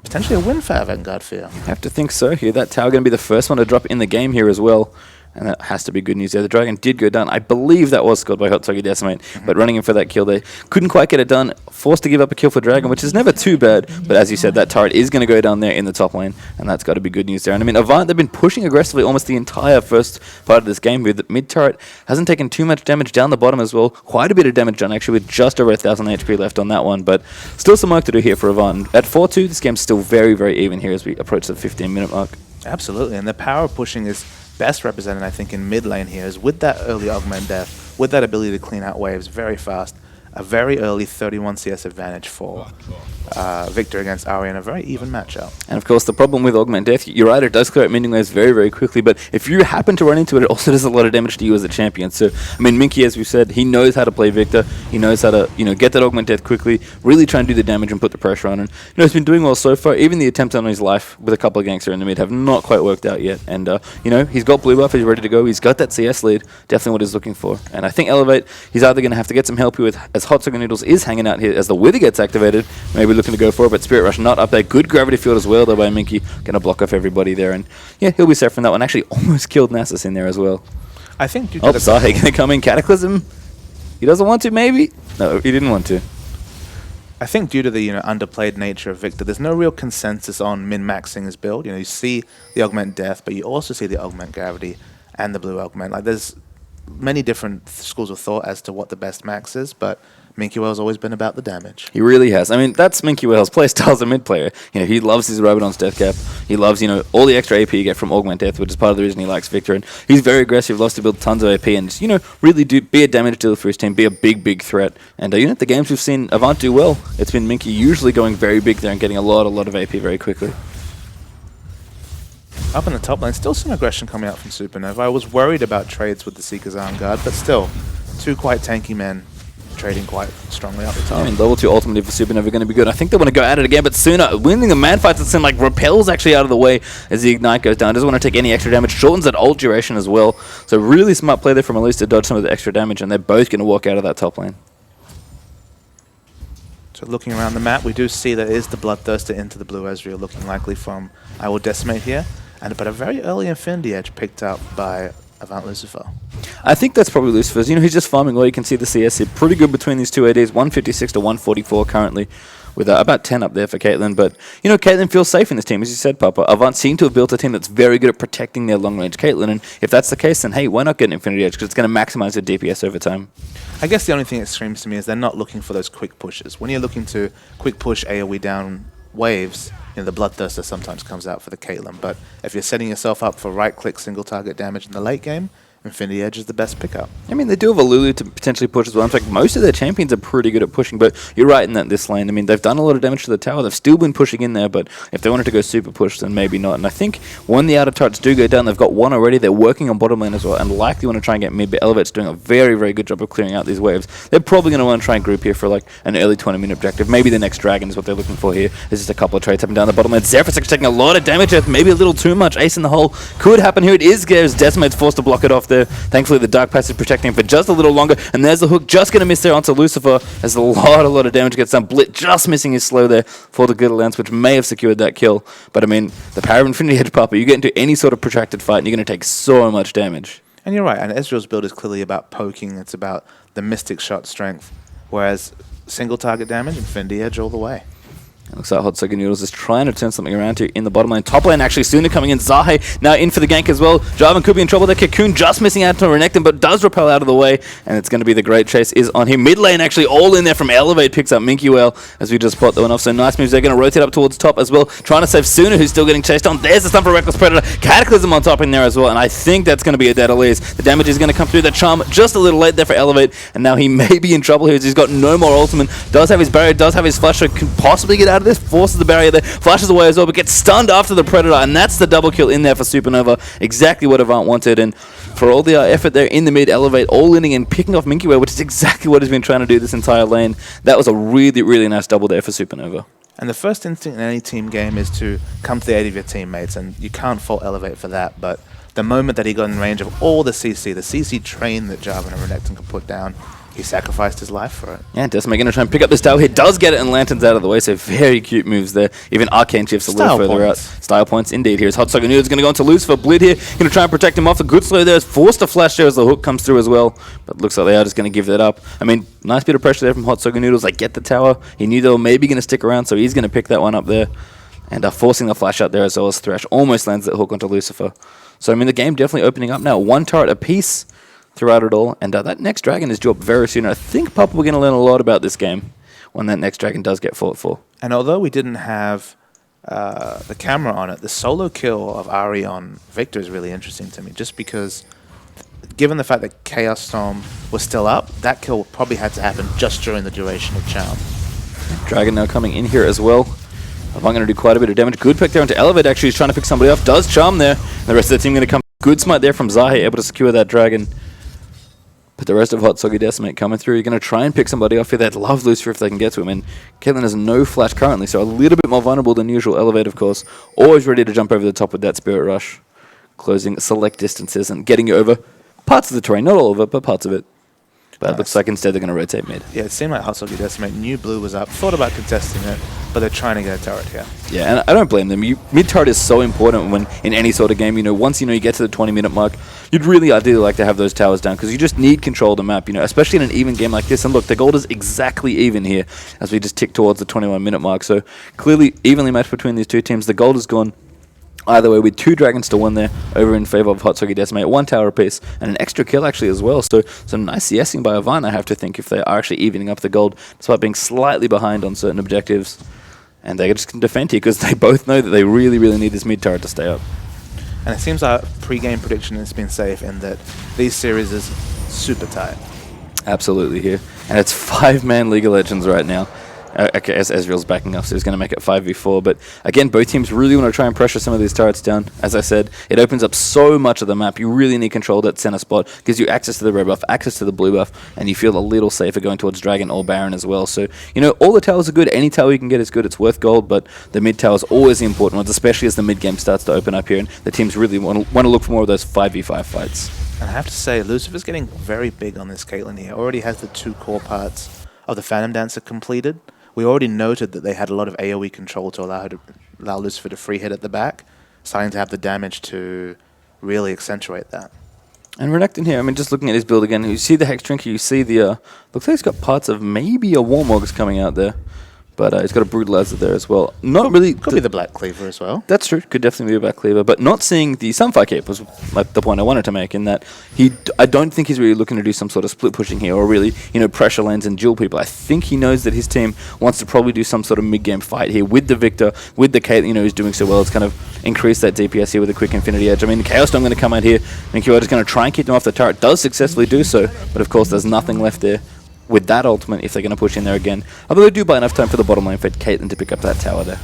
Potentially a win for Avant-Garde Fear. I have to think so here. That tower going to be the first one to drop in the game here as well. And that has to be good news there. The Dragon did go down. I believe that was scored by HotSoggyDecimate, but running in for that kill there. Couldn't quite get it done. Forced to give up a kill for Dragon, which is never too bad. But as you said, that turret is going to go down there in the top lane, and that's got to be good news there. And I mean, Avant, they've been pushing aggressively almost the entire first part of this game. With the mid turret hasn't taken too much damage down the bottom as well. Quite a bit of damage done, actually, with just over 1,000 HP left on that one. But still some work to do here for Avant. At 4-2, this game's still very, very even here as we approach the 15-minute mark. Absolutely, and the power pushing is best represented, I think, in mid lane here, is with that early Augment Death, with that ability to clean out waves very fast, a very early 31 CS advantage for Victor against Ari in a very even matchup. And of course, the problem with Augment Death, you're right, it does clear out minion waves very, very quickly, but if you happen to run into it, it also does a lot of damage to you as a champion. So, I mean, Minky, as we said, he knows how to play Victor, he knows how to, get that Augment Death quickly, really try and do the damage and put the pressure on. And, he's been doing well so far. Even the attempts on his life with a couple of ganks here in the mid have not quite worked out yet. And, he's got blue buff, he's ready to go, he's got that CS lead, definitely what he's looking for. And I think Elevate, he's either going to have to get some help here with, as HotSoggyNoodles is hanging out here as the Wither gets activated, maybe looking to go for it, but Spirit Rush not up there. Good gravity field as well, though, by Minky. Going to block off everybody there. And, yeah, he'll be set from that one. Actually, almost killed Nasus in there as well. I think due to Zahe going to come in. Cataclysm. He doesn't want to, maybe? No, he didn't want to. I think due to the underplayed nature of Victor, there's no real consensus on min-maxing his build. You see the Augment Death, but you also see the Augment Gravity and the Blue Augment. Like, there's many different schools of thought as to what the best max is, but Minky Whale's always been about the damage. He really has. I mean, that's Minky Whale's playstyle as a mid player. He loves his Rabadon's Death Cap. He loves, all the extra AP you get from Augment Death, which is part of the reason he likes Victor. And he's very aggressive, loves to build tons of AP and, really be a damage dealer for his team, be a big, big threat. And, the games we've seen Avant do well, it's been Minky usually going very big there and getting a lot of AP very quickly. Up in the top lane, still some aggression coming out from Supernova. I was worried about trades with the Seeker's Avant-Garde, but still, two quite tanky men trading quite strongly up the top. I mean, level 2 ultimately for Supernova going to be good. I think they want to go at it again, but sooner. Winning the man fights, it seems like repels actually out of the way as the Ignite goes down. Doesn't want to take any extra damage. Shortens that ult duration as well. So really smart play there from Elise to dodge some of the extra damage, and they're both going to walk out of that top lane. So looking around the map, we do see that is the Bloodthirster into the blue Ezreal, looking likely from I Will Decimate here. But a very early Infinity Edge picked up by Avant Lucifer. I think that's probably Lucifer's. He's just farming well. You can see the CS here pretty good between these two ADs. 156 to 144 currently, with about 10 up there for Caitlyn. But, Caitlyn feels safe in this team, as you said, Papa. Avant seem to have built a team that's very good at protecting their long-range Caitlyn. And if that's the case, then, hey, why not get an Infinity Edge? Because it's going to maximize their DPS over time. I guess the only thing that screams to me is they're not looking for those quick pushes. When you're looking to quick push AoE down waves, the Bloodthirster sometimes comes out for the Caitlyn. But if you're setting yourself up for right-click single-target damage in the late game, Infinity Edge is the best pickup. I mean, they do have a Lulu to potentially push as well. In fact, most of their champions are pretty good at pushing, but you're right in that this lane. I mean, they've done a lot of damage to the tower. They've still been pushing in there, but if they wanted to go super push, then maybe not. And I think when the outer turrets do go down, they've got one already. They're working on bottom lane as well, and likely want to try and get mid, but Elevate's doing a very, very good job of clearing out these waves. They're probably going to want to try and group here for like an early 20-minute objective. Maybe the next dragon is what they're looking for here. There's just a couple of trades up and down the bottom lane. Zephyr taking a lot of damage, maybe a little too much. Ace in the hole could happen here. It is Gare's Decimate's forced to block it off there. Thankfully, the Dark Passage protecting him for just a little longer, and there's the hook just going to miss there onto Lucifer as a lot of damage gets done. Blit just missing his slow there for the good lance, which may have secured that kill. But I mean, the power of Infinity Edge Papa, you get into any sort of protracted fight and you're going to take so much damage. And you're right, and Ezreal's build is clearly about poking. It's about the Mystic Shot strength, whereas single target damage, Infinity Edge all the way. Looks like HotSoggyNoodles is trying to turn something around here in the bottom lane. Top lane actually sooner coming in. Zahe now in for the gank as well. Jarvan could be in trouble there. Cocoon just missing out to Renekton, but does repel out of the way. And it's going to be the great chase is on him. Mid lane actually all in there from Elevate. Picks up Minky Whale as we just spot that one off. So nice moves. They're going to rotate up towards top as well. Trying to save Suna, who's still getting chased on. There's the stun for Reckless Predator. Cataclysm on top in there as well. And I think that's going to be a dead Elise. The damage is going to come through. The charm just a little late there for Elevate. And now he may be in trouble here as he's got no more ultimate. Does have his barrier, does have his flash, so can possibly get out of this. Forces the barrier there, flashes away as well, but gets stunned after the Predator, and that's the double kill in there for Supernova. Exactly what Avant wanted, and for all the effort there in the mid, Elevate, all inning and picking off Minky Way, which is exactly what he's been trying to do this entire lane. That was a really, really nice double there for Supernova. And the first instinct in any team game is to come to the aid of your teammates, and you can't fault Elevate for that, but the moment that he got in range of all the CC train that Jarvan and Renekton could put down, he sacrificed his life for it. Yeah, Decimate going to try and pick up this tower. He does get it, and Lantern's out of the way, so very cute moves there. Even Arcane shifts a little further out. Style points, indeed. Here's HotSoggyNoodles going to go into Lucifer. Blit here, going to try and protect him off. The good slow there is forced to flash there as the hook comes through as well. But looks like they are just going to give that up. I mean, nice bit of pressure there from HotSoggyNoodles. They get the tower. He knew they were maybe going to stick around, so he's going to pick that one up there. And forcing the flash out there as well as Thresh. Almost lands that hook onto Lucifer. So, I mean, the game definitely opening up now. One turret apiece throughout it all, and that next dragon is due up very soon. I think Papa we're going to learn a lot about this game when that next dragon does get fought for. And although we didn't have the camera on it, the solo kill of Ahri on Victor is really interesting to me, just because given the fact that Chaos Storm was still up, that kill probably had to happen just during the duration of Charm. Dragon now coming in here as well. I'm going to do quite a bit of damage. Good pick there into Elevate, actually. He's trying to pick somebody off. Does Charm there. And the rest of the team going to come. Good smite there from Zahe, able to secure that dragon. But the rest of HotSoggyDecimate coming through. You're going to try and pick somebody off here. They'd love Lucifer if they can get to him. And Caitlyn has no flash currently, so a little bit more vulnerable than usual. Elevate, of course. Always ready to jump over the top with that Spirit Rush. Closing select distances and getting you over parts of the terrain. Not all of it, but parts of it. But it looks like instead they're going to rotate mid. Yeah, it seemed like HotSoggyDecimate knew blue was up, thought about contesting it, but they're trying to get a turret here. Yeah, and I don't blame them. Mid turret is so important when in any sort of game. Once you get to the 20-minute mark, you'd really ideally like to have those towers down because you just need control of the map. Especially in an even game like this. And look, the gold is exactly even here as we just tick towards the 21-minute mark. So clearly evenly matched between these two teams. The gold is gone either way, with 2 dragons to win there over in favor of HotSoggyDecimate, 1 tower apiece, and an extra kill actually as well. So some nice CSing by Avant, I have to think, if they are actually evening up the gold, despite being slightly behind on certain objectives. And they're just going to defend here because they both know that they really, really need this mid turret to stay up. And it seems our pre-game prediction has been safe in that these series is super tight. Absolutely here. And it's 5-man League of Legends right now. Okay, as Ezreal's backing up, so he's going to make it 5v4. But again, both teams really want to try and pressure some of these turrets down. As I said, it opens up so much of the map. You really need control of that center spot. Gives you access to the red buff, access to the blue buff, and you feel a little safer going towards Dragon or Baron as well. So, all the towers are good. Any tower you can get is good. It's worth gold, but the mid tower is always the important ones, especially as the mid game starts to open up here, and the teams really want to look for more of those 5v5 fights. And I have to say, Lucifer's getting very big on this Caitlyn here. Already has the 2 core parts of the Phantom Dancer completed. We already noted that they had a lot of AoE control to allow Lucifer to free hit at the back, starting to have the damage to really accentuate that. And Renekton here, just looking at his build again, you see the Hex Trinket, you see the, looks like he's got parts of maybe a Warmog's coming out there. But he's got a Brutalizer there as well. Not really... Could be the Black Cleaver as well. That's true. Could definitely be a Black Cleaver. But not seeing the Sunfire Cape was like the point I wanted to make, in that I don't think he's really looking to do some sort of split pushing here, or really, pressure lanes and duel people. I think he knows that his team wants to probably do some sort of mid-game fight here with the Victor, with the Kate, who's doing so well. It's kind of increased that DPS here with a quick Infinity Edge. I mean, the Chaos Storm going to come out here, and Kyo is going to try and keep them off the turret. Does successfully do so, but of course there's nothing left there with that ultimate if they're going to push in there again. Although they do buy enough time for the bottom lane for Caitlyn to pick up that tower there.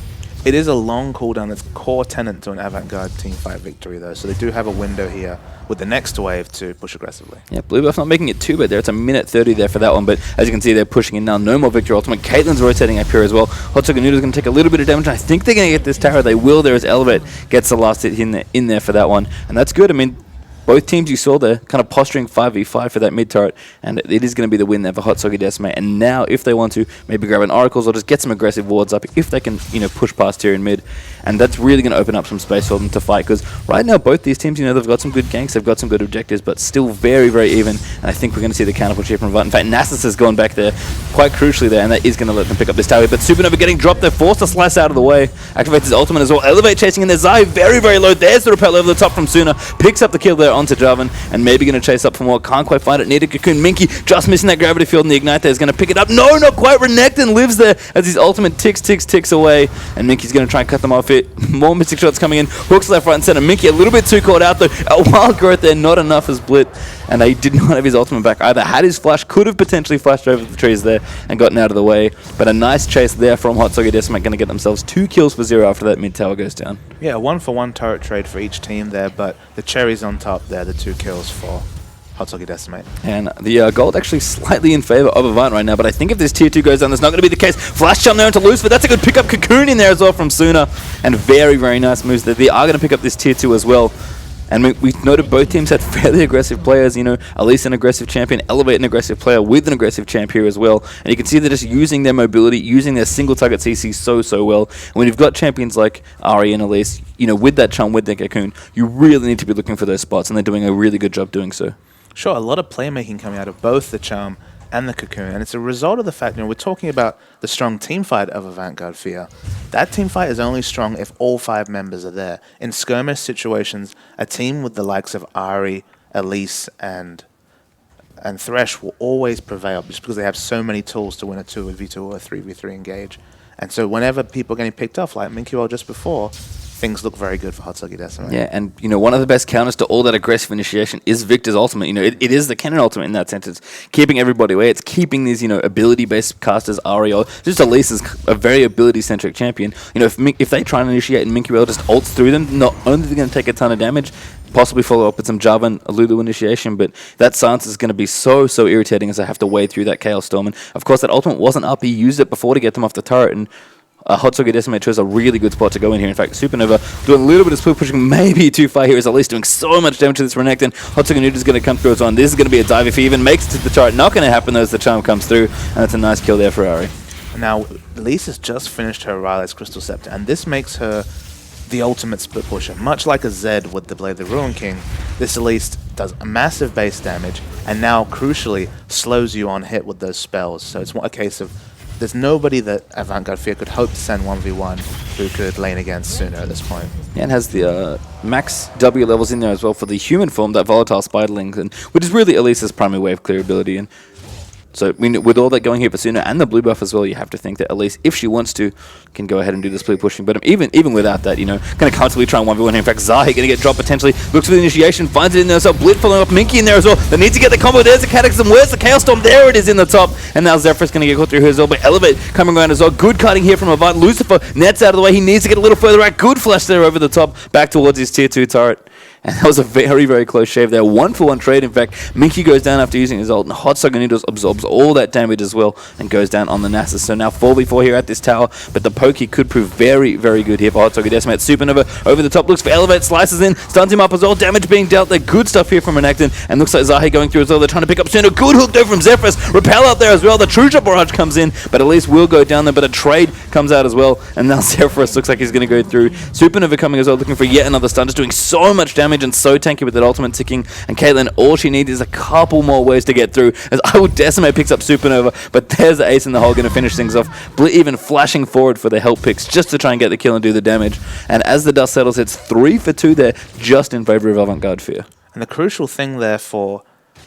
It is a long cooldown. That's core tenet to an Avant-Garde teamfight victory, though. So they do have a window here with the next wave to push aggressively. Yeah, Blue Buff not making it too bad there. It's a minute 30 there for that one, but as you can see, they're pushing in now. No more victory ultimate. Caitlyn's rotating up here as well. HotSoggyDecimate is going to take a little bit of damage. I think they're going to get this tower. They will there as Elevate gets the last hit in there for that one. And that's good. I mean, both teams you saw there kind of posturing 5v5 for that mid turret, and it is going to be the win there for HotSoggyDecimate. And now, if they want to, maybe grab an Oracles or just get some aggressive wards up if they can, push past here in mid. And that's really going to open up some space for them to fight, because right now both these teams, they've got some good ganks, they've got some good objectives, but still very, very even. And I think we're going to see the counter push here from Avant. In fact, Nasus has gone back there quite crucially there, and that is going to let them pick up this tower. But Supernova getting dropped there, forced to slice out of the way. Activates his ultimate as well. Elevate chasing in there. Zai very, very low. There's the repel over the top from Suna. Picks up the kill there onto Jarvan, and maybe going to chase up for more. Can't quite find it. Needed Cocoon. Minky just missing that gravity field, and the Ignite there is going to pick it up. No, not quite. Renekton lives there as his ultimate ticks away, and Minky's going to try and cut them off it. More Mystic Shots coming in. Hooks left, right, and center. Minky a little bit too caught out, though. A wild growth there, not enough as Blit, and they did not have his ultimate back either. Had his flash, could have potentially flashed over the trees there and gotten out of the way, but a nice chase there from HotSoggyDecimate, going to get themselves 2 kills for 0 after that mid tower goes down. Yeah, 1-for-1 turret trade for each team there, but the cherries on top there, the 2 kills for HotSoggyDecimate. And the gold actually slightly in favor of Avant right now, but I think if this tier 2 goes down, that's not going to be the case. Flash jump there into Lucifer. That's a good pick up. Cocoon in there as well from Suna, and very, very nice moves there. They are going to pick up this tier 2 as well. And we noted both teams had fairly aggressive players, Elise an aggressive champion, Elevate an aggressive player with an aggressive champ here as well. And you can see they're just using their mobility, using their single target CC so well. And when you've got champions like Ari and Elise, with that Chum, with their Cocoon, you really need to be looking for those spots, and they're doing a really good job doing so. Sure, a lot of playmaking coming out of both the Charm and the Cocoon, and it's a result of the fact, we're talking about the strong team fight of Avant-Garde Fear. That team fight is only strong if all 5 members are there. In skirmish situations, a team with the likes of Ari, Elise, and Thresh will always prevail, just because they have so many tools to win a 2v2 or a 3v3 engage. And so whenever people are getting picked off, like Minky just before, things look very good for HotSoggyDecimate. Yeah, and one of the best counters to all that aggressive initiation is Victor's ultimate. It is the cannon ultimate in that sense. It's keeping everybody away. It's keeping these ability-based casters, Ariel. Just Elise is a very ability-centric champion. If they try and initiate and Minky just ults through them, not only are they going to take a ton of damage, possibly follow up with some Jarvan, a Lulu initiation, but that silence is going to be so irritating as I have to wade through that Chaos Storm. And of course, that ultimate wasn't up. He used it before to get them off the turret, and HotSoggyDecimate chose a really good spot to go in here. In fact, Supernova doing a little bit of split pushing, maybe too far here, is at least doing so much damage to this Renekton. HotSoggyDecimate is going to come through as on. This is going to be a dive if he even makes it to the turret. Not going to happen though as the Charm comes through, and that's a nice kill there for Ari. Now, Elise has just finished her Ryle's Crystal Scepter, and this makes her the ultimate split pusher. Much like a Zed with the Blade of the Ruin King, this Elise does a massive base damage, and now, crucially, slows you on hit with those spells. So it's a case of there's nobody that Avant-Garde Fear could hope to send 1v1 who could lane against sooner at this point. Yeah, and has the max W levels in there as well for the human form, that volatile spiderling, which is really Elise's primary wave clear ability. And so with all that going here for Suna and the blue buff as well, you have to think that Elise, if she wants to, can go ahead and do the split pushing. But even without that, going to constantly try and 1v1 here. In fact, Zahi going to get dropped potentially. Looks for the initiation, finds it in there as well. Blit following up Minky in there as well. They need to get the combo. There's the Cataclysm. Where's the Chaos Storm? There it is in the top. And now Zephyrus going to get caught through here as well. But Elevate coming around as well. Good cutting here from Avant. Lucifer nets out of the way. He needs to get a little further out. Good flash there over the top. Back towards his tier 2 turret. And that was a very, very close shave there. 1-for-1 trade, in fact. Minky goes down after using his ult, and HotSoggyDecimate absorbs all that damage as well and goes down on the Nasus. So now 4v4 here at this tower, but the pokey could prove very, very good here for HotSoggyDecimate. Supernova over the top, looks for Elevate, slices in, stuns him up as well. Damage being dealt there. Good stuff here from Renekton, and looks like Zahi going through as well. They're trying to pick up Suna. Good hook there from Zephyrus. Repel out there as well. The True Shot Barrage comes in, but at least will go down there, but a trade comes out as well, and now Zephyrus looks like he's going to go through. Supernova coming as well, looking for yet another stun, just doing so much damage. damage and so tanky with that ultimate ticking. And Caitlyn, all she needs is a couple more ways to get through. As HotSoggyDecimate picks up Supernova, but there's the ace in the hole going to finish things off. Blit even flashing forward for the help picks just to try and get the kill and do the damage. And as the dust settles, it's 3 for 2 there, just in favor of Avant-Garde Fear. And the crucial thing there for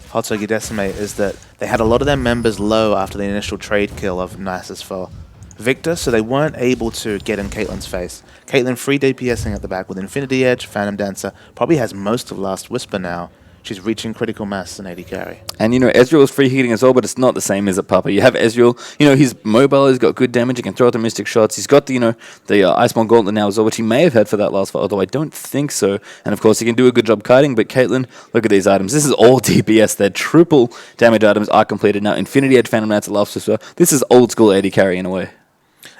HotSoggyDecimate is that they had a lot of their members low after the initial trade kill of Nasus for Victor, so they weren't able to get in Caitlyn's face. Caitlyn free DPSing at the back with Infinity Edge, Phantom Dancer, probably has most of Last Whisper now. She's reaching critical mass in AD carry. And, Ezreal is free hitting as well, but it's not the same as a Papa. You have Ezreal, he's mobile, he's got good damage, he can throw out the Mystic Shots. He's got the, the Iceborne Gauntlet now as well, which he may have had for that last fight, although I don't think so. And, of course, he can do a good job kiting, but Caitlyn, look at these items. This is all DPS. Their triple damage items are completed now. Infinity Edge, Phantom Dancer, Last Whisper. This is old school AD carry in a way.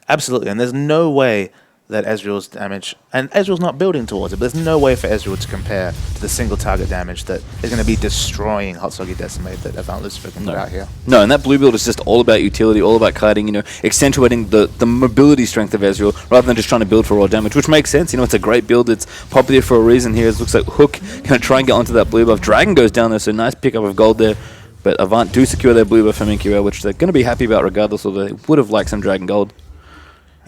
Absolutely, and there's no way that Ezreal's damage, and Ezreal's not building towards it, but there's no way for Ezreal to compare to the single target damage that is going to be destroying HotSoggyDecimate that Avant Lucifer can put out here. No, and that blue build is just all about utility, all about kiting, accentuating the mobility strength of Ezreal rather than just trying to build for raw damage, which makes sense. It's a great build. It's popular for a reason here. It looks like Hook going to try and get onto that blue buff. Dragon goes down there, so nice pickup of gold there. But Avant do secure their blue buff from Minky, which they're going to be happy about regardless, although they would have liked some Dragon Gold.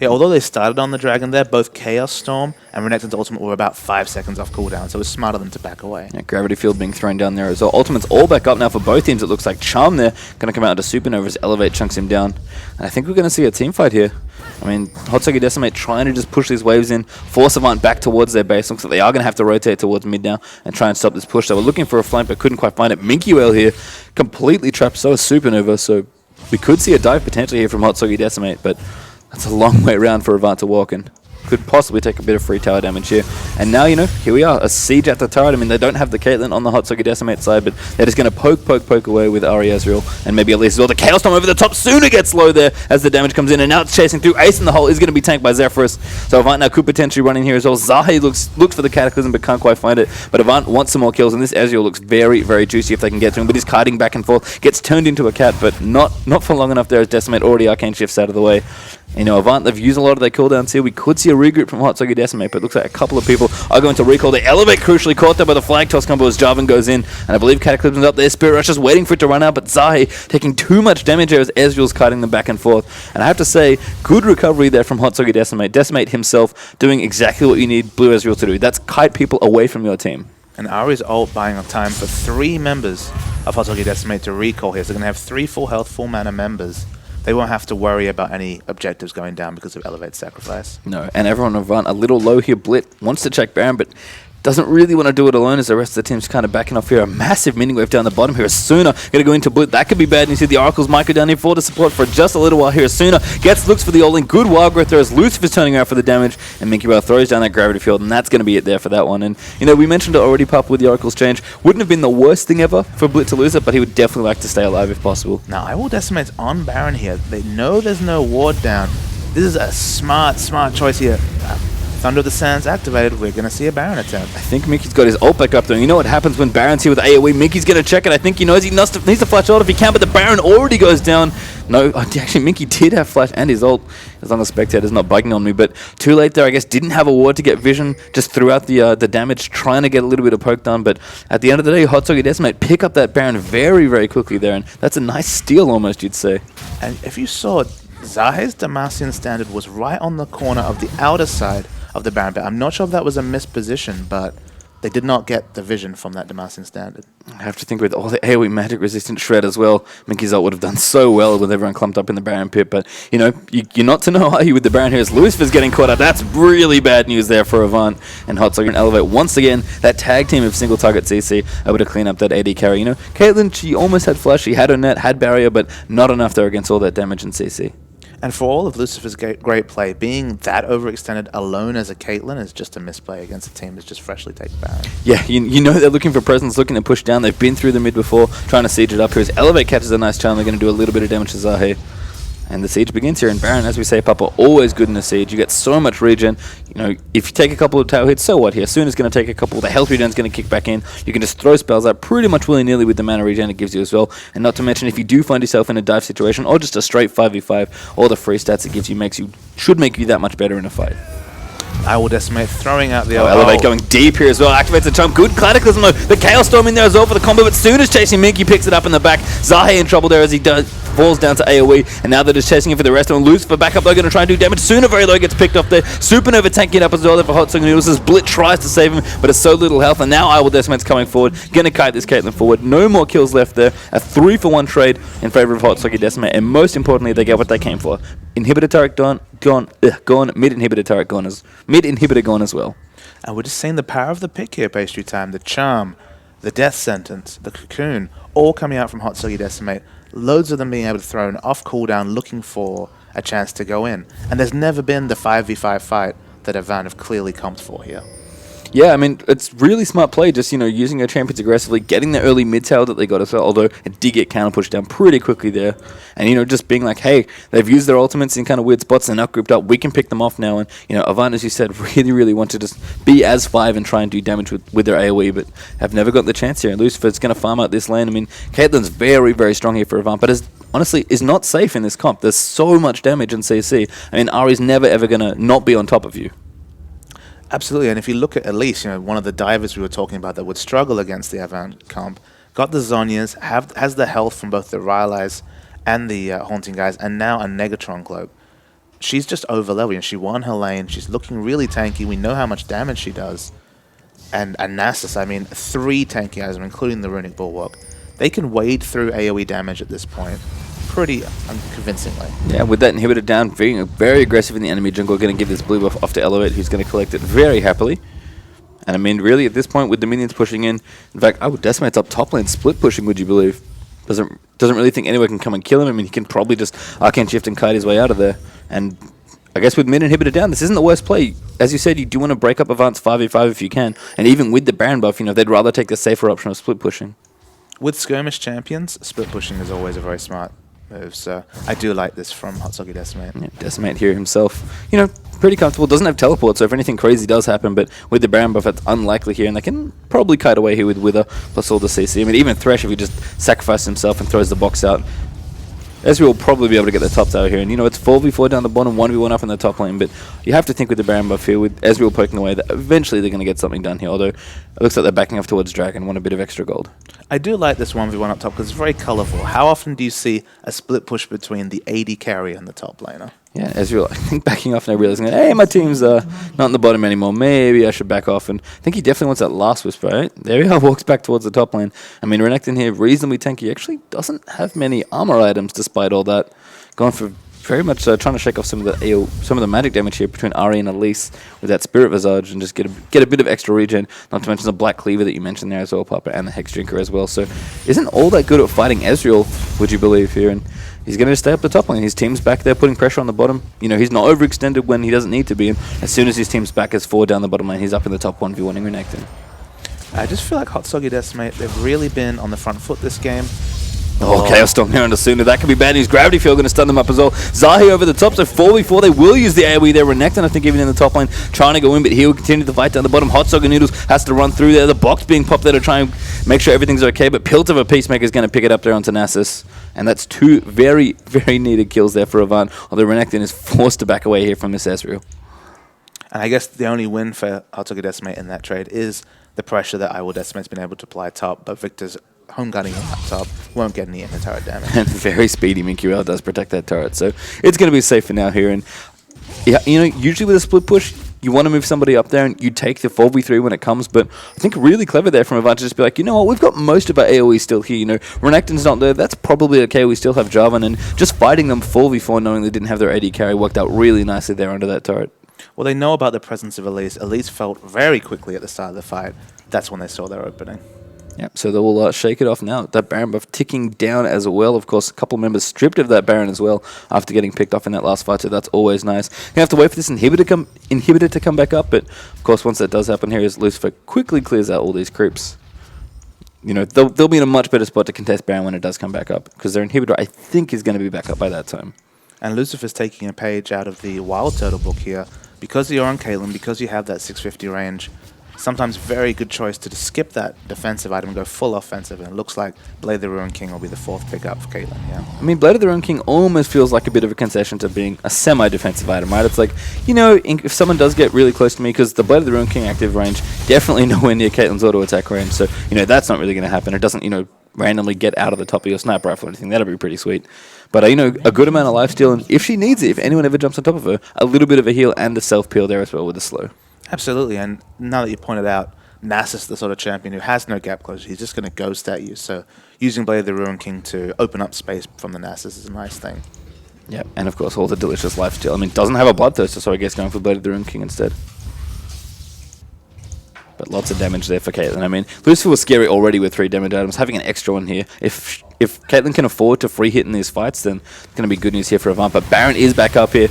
Yeah, although they started on the Dragon there, both Chaos Storm and Renekton's Ultimate were about 5 seconds off cooldown, so it was smart of them to back away. Yeah, Gravity Field being thrown down there as well. Ultimate's all back up now for both teams. It looks like Charm there going to come out into Supernova as Elevate chunks him down. And I think we're going to see a team fight here. I mean, HotSoggyDecimate trying to just push these waves in, force Avant back towards their base. Looks like they are going to have to rotate towards mid now and try and stop this push. They were looking for a flank but couldn't quite find it. Minky Whale here, completely trapped, so is Supernova, so we could see a dive potentially here from HotSoggyDecimate, but that's a long way around for Avant to walk in. Could possibly take a bit of free tower damage here. And now, here we are, a siege at the turret. I mean, they don't have the Caitlyn on the HotSoggyDecimate side, but they're just going to poke away with Ari Ezreal, and maybe at least as well. The Chaos Storm over the top. Sooner gets low there as the damage comes in, and now it's chasing through. Ace in the hole is going to be tanked by Zephyrus. So Avant now could potentially run in here as well. Zahe looks for the Cataclysm, but can't quite find it. But Avant wants some more kills, and this Ezreal looks very, very juicy if they can get to him. But he's kiting back and forth, gets turned into a cat, but not for long enough there as Decimate already Arcane Shifts out of the way. Avant, they've used a lot of their cooldowns here. We could see a regroup from HotSoggyDecimate, but it looks like a couple of people are going to recall. The Elevate crucially caught there by the flag toss combo as Jarvan goes in, and I believe Cataclysm's up there. Spirit Rush just waiting for it to run out, but Zahe taking too much damage there as Ezreal's kiting them back and forth. And I have to say, good recovery there from HotSoggyDecimate. Decimate himself doing exactly what you need Blue Ezreal to do. That's kite people away from your team. And Ari's ult buying time for 3 members of HotSoggyDecimate to recall here. So they're going to have 3 full health, full mana members. They won't have to worry about any objectives going down because of Elevate Sacrifice. No, and everyone on Avant a little low here. Blit wants to check Baron, but doesn't really want to do it alone as the rest of the team's kind of backing off here. A massive mini wave down the bottom here. Asuna going to go into Blit. That could be bad. And you see the Oracles might go down here for the support for just a little while here. Asuna looks for the all-in. Good wild growth there as Lucifer's turning around for the damage. And Minky Whale throws down that Gravity Field. And that's going to be it there for that one. And, we mentioned it already, Pup, with the Oracles change. Wouldn't have been the worst thing ever for Blit to lose it, but he would definitely like to stay alive if possible. Now, I will Decimate's on Baron here. They know there's no ward down. This is a smart choice here. Thunder of the Sands activated, we're going to see a Baron attempt. I think Minky's got his ult back up there. You know what happens when Baron's here with AoE? Minky's going to check it. I think he knows he needs to flash ult if he can, but the Baron already goes down. No, actually, Minky did have flash and his ult, as long as Spectator's not bugging on me, but too late there, I guess. Didn't have a ward to get vision, just threw out the damage, trying to get a little bit of poke done, but at the end of the day, HotSoggyDecimate pick up that Baron very, very quickly there, and that's a nice steal almost, you'd say. And if you saw, Zahe's Demacian Standard was right on the corner of the outer side of the Baron. I'm not sure if that was a misposition, but they did not get the vision from that Demacian Standard. I have to think with all the AoE magic resistant shred as well, Minky's ult would have done so well with everyone clumped up in the Baron pit, but you're not to know, are you, with the Baron here as Lucifer's getting caught up. That's really bad news there for Avant and HotSoggy and Elevate. Once again, that tag team of single target CC able to clean up that AD carry. Caitlyn, she almost had flash, she had her net, had barrier, but not enough there against all that damage in CC. And for all of Lucifer's great play, being that overextended alone as a Caitlyn is just a misplay against a team that's just freshly taken Baron. Yeah, they're looking for presence, looking to push down. They've been through the mid before, trying to siege it up here. As Elevate catches a nice charm, they're going to do a little bit of damage to Zahe. And the siege begins here, and Baron, as we say, Papa, always good in the siege. You get so much regen. If you take a couple of tower hits, so what here? Soon is going to take a couple. The health regen is going to kick back in. You can just throw spells out pretty much willy-nilly with the mana regen it gives you as well. And not to mention, if you do find yourself in a dive situation, or just a straight 5v5, all the free stats it gives you should make you that much better in a fight. I will decimate, throwing out the Elevate going deep here as well. Activates the jump. Good Cataclysm though. The Chaos Storm in there as well for the combo, but soon as chasing Minky picks it up in the back. Zahe in trouble there as he falls down to AoE, and now they're just chasing him for the rest of them. Lucifer back up, they're going to try and do damage. Sooner very low gets picked up there. Supernova tanking it up as well there for HotSoggy Noodles as Blit tries to save him, but it's so little health, and now I will decimate's coming forward. Going to kite this Caitlyn forward. No more kills left there. A 3-for-1 trade in favor of HotSoggyDecimate, and most importantly, they get what they came for. Inhibitor turret gone. Mid inhibitor turret gone as well. And we're just seeing the power of the pick here, Pastry Time. The Charm, the Death Sentence, the Cocoon, all coming out from HotSoggyDecimate. Loads of them being able to throw an off cooldown, looking for a chance to go in. And there's never been the 5v5 fight that Avant have clearly comped for here. Yeah, I mean, it's really smart play, just, using their champions aggressively, getting the early mid tower that they got as well, although it did get counter pushed down pretty quickly there. And, just being like, hey, they've used their ultimates in kind of weird spots, they're not grouped up, we can pick them off now. And, Avant, as you said, really want to just be as 5 and try and do damage with their AoE, but have never got the chance here. And Lucifer's going to farm out this lane. I mean, Caitlyn's very strong here for Avant, but honestly is not safe in this comp. There's so much damage in CC. I mean, Ari's never ever going to not be on top of you. Absolutely, and if you look at Elise, one of the divers we were talking about that would struggle against the Avant comp, got the Zhonya's, has the health from both the Rylai's and the Haunting guys, and now a Negatron Cloak. She's just over level, and she won her lane. She's looking really tanky. We know how much damage she does. And Nasus, I mean, 3 tanky items, including the Runic Bulwark. They can wade through AoE damage at this point pretty convincingly. Yeah, with that inhibitor down, being very aggressive in the enemy jungle, going to give this blue buff off to Elevate, who's going to collect it very happily. And I mean, really, at this point, with the minions pushing in fact, I would Decimate's up top lane, split pushing, would you believe? Doesn't really think anyone can come and kill him. I mean, he can probably just Arcane Shift and kite his way out of there. And I guess with mid inhibitor down, this isn't the worst play. As you said, you do want to break up Avant's 5v5 if you can. And even with the Baron buff, they'd rather take the safer option of split pushing. With skirmish champions, split pushing is always a very smart move, so I do like this from HotSoggyDecimate. Yeah, Decimate here himself, pretty comfortable. Doesn't have teleport, so if anything crazy does happen, but with the Baron buff, it's unlikely here, and they can probably kite away here with Wither plus all the CC. I mean, even Thresh, if he just sacrifices himself and throws the box out, Ezreal will probably be able to get the top tower here. And, it's 4v4 down the bottom, 1v1 up in the top lane. But you have to think with the Baron buff here, with Ezreal poking away, that eventually they're going to get something done here. Although it looks like they're backing off towards Dragon, want a bit of extra gold. I do like this 1v1 up top because it's very colourful. How often do you see a split push between the AD carry and the top laner? Yeah, Ezreal, I think backing off now, realizing, hey, my team's not in the bottom anymore. Maybe I should back off. And I think he definitely wants that last whisper, right? There he walks back towards the top lane. I mean, Renekton here, reasonably tanky, actually doesn't have many armor items despite all that. Going for very much trying to shake off some of the magic damage here between Ari and Elise with that Spirit Visage and just get a bit of extra regen. Not to mention the Black Cleaver that you mentioned there as well, Papa, and the Hex Drinker as well. So isn't all that good at fighting Ezreal, would you believe here? And he's going to stay up the top lane. His team's back there putting pressure on the bottom. He's not overextended when he doesn't need to be. And as soon as his team's back as 4 down the bottom lane, he's up in the top 1v1ing Renekton. I just feel like HotSoggyDecimate, they've really been on the front foot this game. Oh, Chaos Storm here on the Sooner. That could be bad news. Gravity Field going to stun them up as well. Zahi over the top, so 4v4. They will use the AoE there. Renekton, I think, even in the top lane, trying to go in, but he will continue to fight down the bottom. HotSoggy Noodles has to run through there. The box being popped there to try and make sure everything's okay, but Piltover Peacemaker is going to pick it up there onto Nasus. And that's 2 very needed kills there for Avant, although Renekton is forced to back away here from this Ezreal. And I guess the only win for HotSoggyDecimate in that trade is the pressure that I Will Decimate's been able to apply top, but Victor's home gunning on that top won't get any turret damage. And very speedy Minky does protect that turret, so it's going to be safe for now here. And yeah, usually with a split push, you want to move somebody up there and you take the 4v3 when it comes, but I think really clever there from Avant to just be like, you know what, we've got most of our AoE still here, Renekton's not there, that's probably okay, we still have Jarvan, and just fighting them 4v4 knowing they didn't have their AD carry worked out really nicely there under that turret. Well, they know about the presence of Elise. Elise felt very quickly at the start of the fight. That's when they saw their opening. Yep, so they will shake it off now. That Baron buff ticking down as well. Of course, a couple members stripped of that Baron as well after getting picked off in that last fight, so that's always nice. You have to wait for this inhibitor to come back up, but of course, once that does happen here, is Lucifer quickly clears out all these creeps. They'll be in a much better spot to contest Baron when it does come back up, because their inhibitor, I think, is going to be back up by that time. And Lucifer's taking a page out of the Wild Turtle book here. Because you're on Caitlyn, because you have that 650 range, sometimes very good choice to just skip that defensive item and go full offensive. And it looks like Blade of the Ruined King will be the 4th pickup for Caitlyn. Yeah. I mean, Blade of the Ruined King almost feels like a bit of a concession to being a semi-defensive item, right? It's like, you know, if someone does get really close to me, because the Blade of the Ruined King active range definitely nowhere near Caitlyn's auto attack range, so, you know, that's not really going to happen. It doesn't, you know, randomly get out of the top of your sniper rifle or anything. That'll be pretty sweet. But, you know, a good amount of lifesteal, and if she needs it, if anyone ever jumps on top of her, a little bit of a heal and a self-peel there as well with the slow. Absolutely, and now that you pointed out, Nasus, the sort of champion who has no gap closure, he's just going to ghost at you. So using Blade of the Ruined King to open up space from the Nasus is a nice thing. Yeah, and of course all the delicious lifesteal. I mean, doesn't have a Bloodthirster, so I guess going for Blade of the Ruined King instead. But lots of damage there for Caitlyn. I mean, Lucifer was scary already with 3 damage items. Having an extra one here, if Caitlyn can afford to free hit in these fights, then it's going to be good news here for Avant. But Baron is back up here.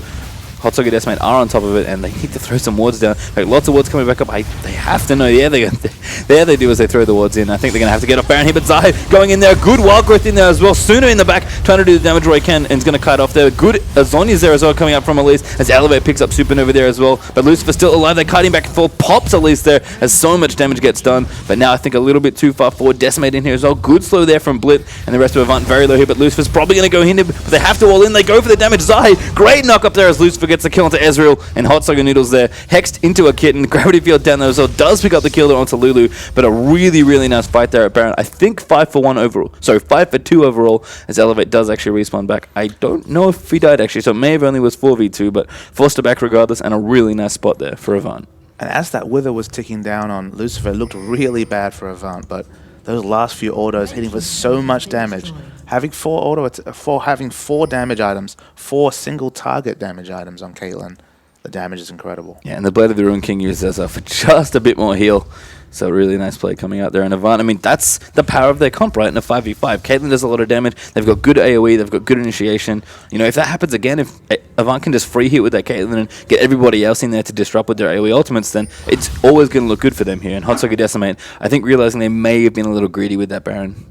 HotSoggyDecimate are on top of it, and they need to throw some wards down. Like, lots of wards coming back up. They have to know. Yeah, they do as they throw the wards in. I think they're going to have to get off Baron here, but Zahi going in there. Good wild growth in there as well. Sooner in the back, trying to do the damage where he can, and is going to kite off there. Good Azonia's there as well, coming up from Elise, as Elevate picks up Supernova there as well. But Lucifer still alive. They're kiting back and forth. Pops Elise there, as so much damage gets done. But now I think a little bit too far forward. Decimate in here as well. Good slow there from Blit, and the rest of Avant very low here, but Lucifer's probably going to go in, but they have to all in. They go for the damage. Zahi, great knock up there as Lucifer gets the kill onto Ezreal. And HotSoggyNoodles there, hexed into a kitten, gravity field down there as well, does pick up the kill there onto Lulu, but a really, really nice fight there at Baron. I think 5 for 1 overall, sorry, 5 for 2 overall, as Elevate does actually respawn back. I don't know if he died actually, so it may have only was 4v2, but forced her back regardless, and a really nice spot there for Avant. And as that Wither was ticking down on Lucifer, it looked really bad for Avant, but those last few autos hitting for so much damage. Having 4 damage items, 4 single target damage items on Caitlyn, the damage is incredible. Yeah, and the Blade of the Ruined King uses Ezra for just a bit more heal. So really nice play coming out there in Avant. I mean, that's the power of their comp, right? In a 5v5. Caitlyn does a lot of damage. They've got good AoE. They've got good initiation. You know, if that happens again, if Avant can just free hit with that Caitlyn and get everybody else in there to disrupt with their AoE ultimates, then it's always going to look good for them here. And HotSoggyDecimate, I think realizing they may have been a little greedy with that Baron.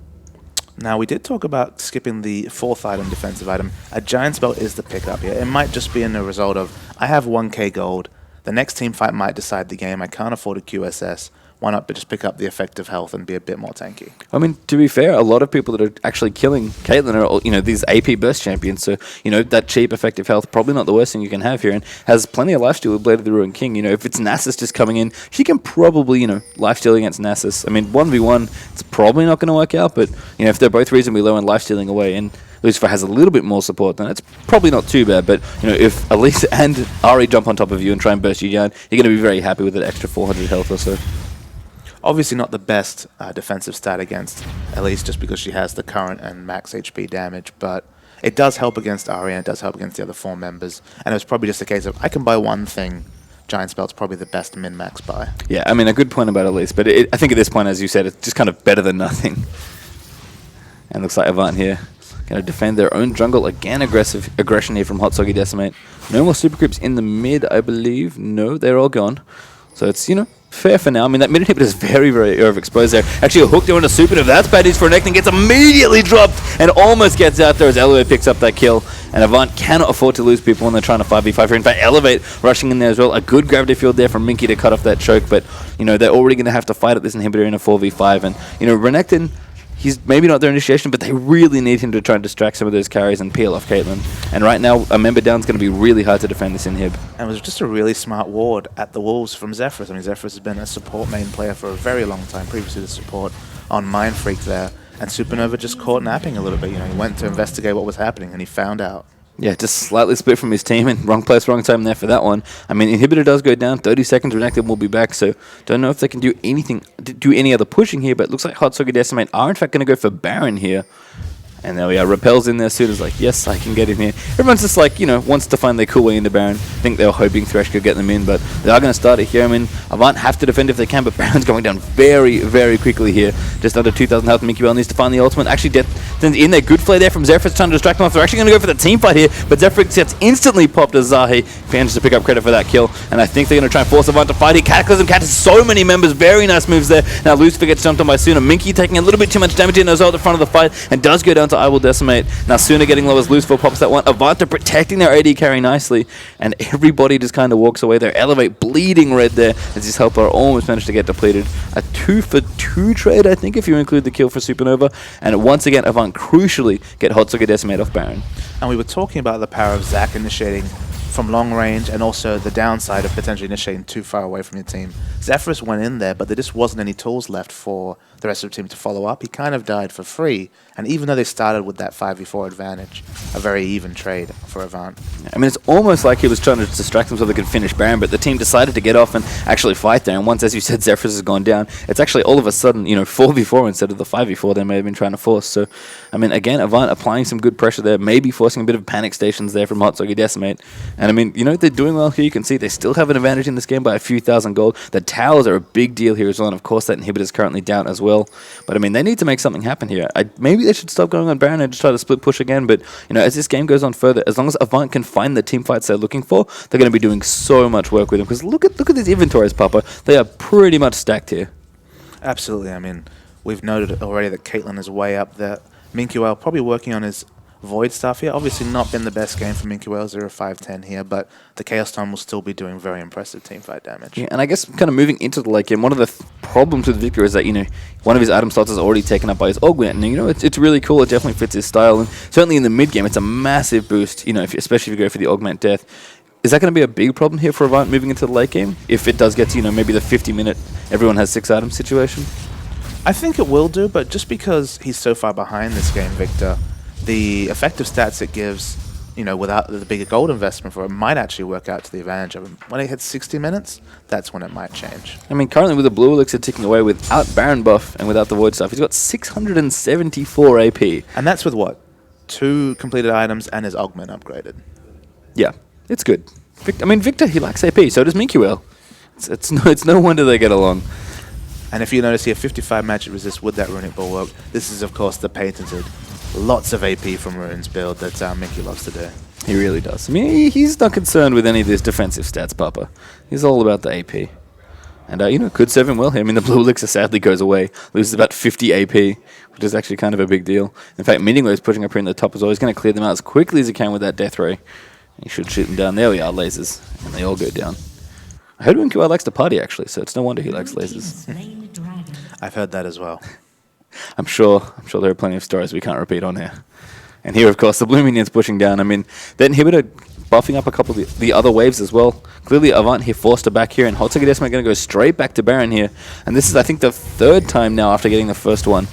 Now, we did talk about skipping the 4th item, defensive item. A Giant's Belt is the pickup here. It might just be in the result of, I have 1k gold. The next team fight might decide the game. I can't afford a QSS. Why not just pick up the effective health and be a bit more tanky? I mean, to be fair, a lot of people that are actually killing Caitlyn are, you know, these AP burst champions. So, you know, that cheap effective health, probably not the worst thing you can have here, and has plenty of lifesteal with Blade of the Ruined King. You know, if it's Nasus just coming in, she can probably, you know, lifesteal against Nasus. I mean, 1v1, it's probably not going to work out, but, you know, if they're both reasonably low and lifestealing away, and Lucifer has a little bit more support, then it's probably not too bad. But, you know, if Elise and Ari jump on top of you and try and burst you down, you're going to be very happy with that extra 400 health or so. Obviously not the best defensive stat against Elise just because she has the current and max HP damage, but it does help against Ari and it does help against the other 4 members. And it was probably just a case of, I can buy one thing. Giant Spell's probably the best min-max buy. Yeah, I mean, a good point about Elise, but I think at this point, as you said, it's just kind of better than nothing. And looks like Avant here going to defend their own jungle. Again, aggression here from HotSoggyDecimate. No more super creeps in the mid, I believe. No, they're all gone. So it's, you know, fair for now. I mean, that mid inhibitor is very, very overexposed there. Actually, a hook there on a super. If that's bad news for Nectin, gets immediately dropped and almost gets out there as Elevate picks up that kill. And Avant cannot afford to lose people when they're trying to 5v5 here. In fact, Elevate rushing in there as well. A good gravity field there from Minky to cut off that choke. But, you know, they're already going to have to fight at this inhibitor in a 4v5. And, you know, Renekton, he's maybe not their initiation, but they really need him to try and distract some of those carries and peel off Caitlyn. And right now, a member down is going to be really hard to defend this inhib. And it was just a really smart ward at the Wolves from Zephyrus. I mean, Zephyrus has been a support main player for a very long time, previously the support on Mindfreak there. And Supernova just caught napping a little bit. You know, he went to investigate what was happening, and he found out. Yeah, just slightly split from his team, and wrong place, wrong time there for that one. I mean, inhibitor does go down, 30 seconds, Renekton will be back, so don't know if they can do anything, do any other pushing here, but it looks like HotSoggyDecimate are in fact going to go for Baron here. And there we are, Repel's in there soon as like, yes, I can get him here. Everyone's just like, you know, wants to find their cool way into Baron. I think they were hoping Thresh could get them in, but they are going to start it here. I mean, Avant have to defend if they can, but Baron's going down very, very quickly here. Just under 2,000 health. Minky Bell needs to find the ultimate. Actually, Death in there. Good flare there from Zephyrus trying to distract them off. They're actually going to go for the team fight here, but Zephyrus gets instantly popped as Zahi manages to pick up credit for that kill. And I think they're going to try and force Avant to fight here. Cataclysm catches so many members. Very nice moves there. Now Lucifer gets jumped on by Suna. Minky taking a little bit too much damage in as well at the front of the fight and does go down to onto I Will Decimate. Now Sooner getting low as Lucifer pops that one. Avanta protecting their AD carry nicely, and everybody just kind of walks away there. Elevate bleeding red there as his helper almost managed to get depleted. A 2-for-2 trade, I think, if you include the kill for Supernova. And once again, Avant crucially get HotSoggyDecimate off Baron. And we were talking about the power of Zac initiating from long range, and also the downside of potentially initiating too far away from your team. Zephyrus went in there, but there just wasn't any tools left for the rest of the team to follow up. He kind of died for free, and even though they started with that 5v4 advantage, a very even trade for Avant. I mean, it's almost like he was trying to distract them so they could finish Baron, but the team decided to get off and actually fight there. And once, as you said, Zephyrus has gone down, it's actually all of a sudden, 4v4 instead of the 5v4 they may have been trying to force. So, I mean, again, Avant applying some good pressure there, maybe forcing a bit of panic stations there from HotSoggyDecimate. And I mean, they're doing well here. You can see they still have an advantage in this game by a few thousand gold. The towers are a big deal here as well, and of course that inhibitor is currently down as well. But I mean, they need to make something happen here. Maybe they should stop going on Baron and just try to split push again. But as this game goes on further, as long as Avant can find the team fights they're looking for, they're going to be doing so much work with them. Because look at these inventories, Papa. They are pretty much stacked here. Absolutely. I mean, we've noted already that Caitlyn is way up there. Minkwell probably working on his Void stuff here. Obviously not been the best game for Minkwell, 0-5-10 here, but the Chaos Storm will still be doing very impressive teamfight damage. Yeah, and I guess kind of moving into the late game, one of the problems with Victor is that, one of his item slots is already taken up by his Augment, and it's really cool. It definitely fits his style, and certainly in the mid game, it's a massive boost, especially if you go for the Augment Death. Is that going to be a big problem here for Avant moving into the late game? If it does get to, maybe the 50-minute, everyone has 6 items situation? I think it will do, but just because he's so far behind this game, Victor, the effective stats it gives, without the bigger gold investment for it, might actually work out to the advantage of him. When he hits 60 minutes, that's when it might change. I mean, currently with the blue elixir ticking away without Baron buff and without the Void stuff, he's got 674 AP. And that's with what? 2 completed items and his augment upgraded. Yeah, it's good. Victor, he likes AP, so does Minkwell. It's no wonder they get along. And if you notice here, 55 magic resist with that runic bulwark. This is, of course, the patented lots of AP from Runes build that Mickey loves to do. He really does. I mean, he's not concerned with any of his defensive stats, Papa. He's all about the AP. And, could serve him well here. I mean, the blue elixir sadly goes away, loses about 50 AP, which is actually kind of a big deal. In fact, Meaningless is pushing up here in the top as well. He's going to clear them out as quickly as he can with that Death Ray. He should shoot them down. There we are, lasers. And they all go down. I heard Winky likes to party, actually, so it's no wonder he likes lasers. I've heard that as well. I'm sure there are plenty of stories we can't repeat on here. And here, of course, the blue minion's pushing down. I mean, the inhibitor buffing up a couple of the other waves as well. Clearly, Avant here forced her back here, and HotSoggyDecimate going to go straight back to Baron here. And this is, I think, the 3rd time now after getting the first one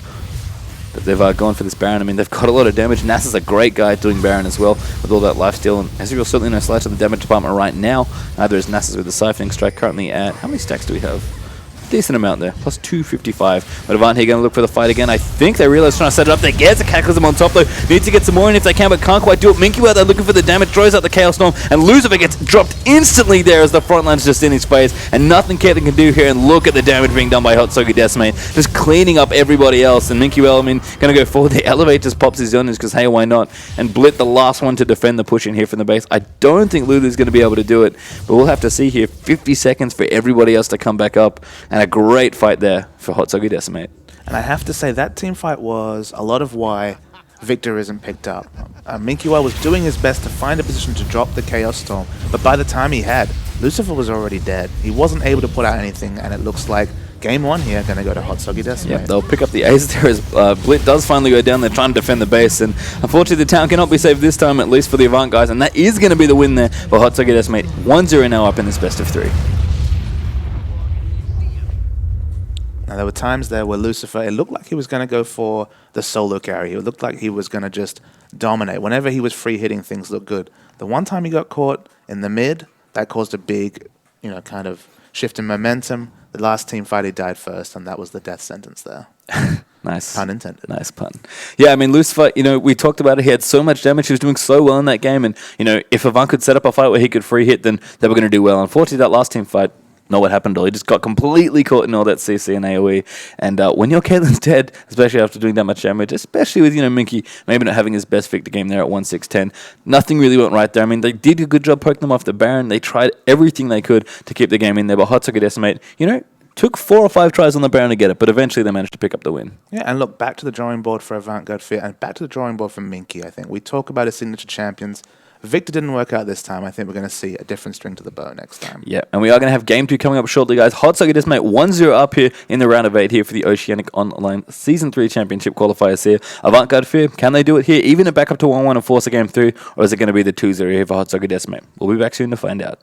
that they've gone for this Baron. I mean, they've got a lot of damage. NASA's a great guy doing Baron as well with all that lifesteal. And as you'll certainly no slice of the damage department right now, neither is NASA's with the Siphoning Strike currently at... How many stacks do we have? Decent amount there, plus 255. But Avant here going to look for the fight again. I think they realize trying to set it up. They get a Cataclysm on top though. Needs to get some more in if they can, but can't quite do it. Minky out there looking for the damage, throws out the Chaos Storm, and Lucifer gets dropped instantly there as the front line's just in his face, and nothing Caitlyn can do here. And look at the damage being done by HotSoggyDecimate, just cleaning up everybody else. And Minky going to go forward. The Elevate just pops his Zonas because hey, why not? And Blit, the last one to defend the push in here from the base. I don't think Lulu's going to be able to do it, but we'll have to see here. 50 seconds for everybody else to come back up, and a great fight there for HotSoggyDecimate. And I have to say that team fight was a lot of why Victor isn't picked up. Minkwell was doing his best to find a position to drop the Chaos Storm, but by the time he had, Lucifer was already dead. He wasn't able to put out anything, and it looks like game 1 here going to go to HotSoggyDecimate. Yeah, they'll pick up the Ace there as Blit does finally go down there trying to defend the base, and unfortunately the town cannot be saved this time, at least for the Avant guys, and that is going to be the win there for HotSoggyDecimate. 1-0 now up in this best of 3. Now, there were times there where Lucifer, it looked like he was going to go for the solo carry. It looked like he was going to just dominate. Whenever he was free hitting, things looked good. The one time he got caught in the mid, that caused a big, kind of shift in momentum. The last team fight, he died first, and that was the death sentence there. Nice. Pun intended. Nice pun. Yeah, I mean, Lucifer, we talked about it. He had so much damage. He was doing so well in that game. And, if Avant could set up a fight where he could free hit, then they were going to do well. Unfortunately, that last team fight, not what happened at all. He just got completely caught in all that CC and AoE. And when your Caitlyn's dead, especially after doing that much damage, especially with, Minky maybe not having his best Victor game there at 1-6-10, nothing really went right there. I mean, they did a good job poking them off the Baron. They tried everything they could to keep the game in there. But HotSoggyDecimate, took 4 or 5 tries on the Baron to get it, but eventually they managed to pick up the win. Yeah, and look, back to the drawing board for Avant-Garde Fear, and back to the drawing board for Minky, I think. We talk about his signature champions. Victor didn't work out this time. I think we're going to see a different string to the bow next time. Yeah, and we are going to have Game 2 coming up shortly, guys. HotSoggyDecimate 1-0 up here in the round of 8 here for the Oceanic Online Season 3 Championship qualifiers here. Avant-Garde Fear, can they do it here? Even it back up to 1-1 and force a Game 3, or is it going to be the 2-0 here for HotSoggyDecimate? We'll be back soon to find out.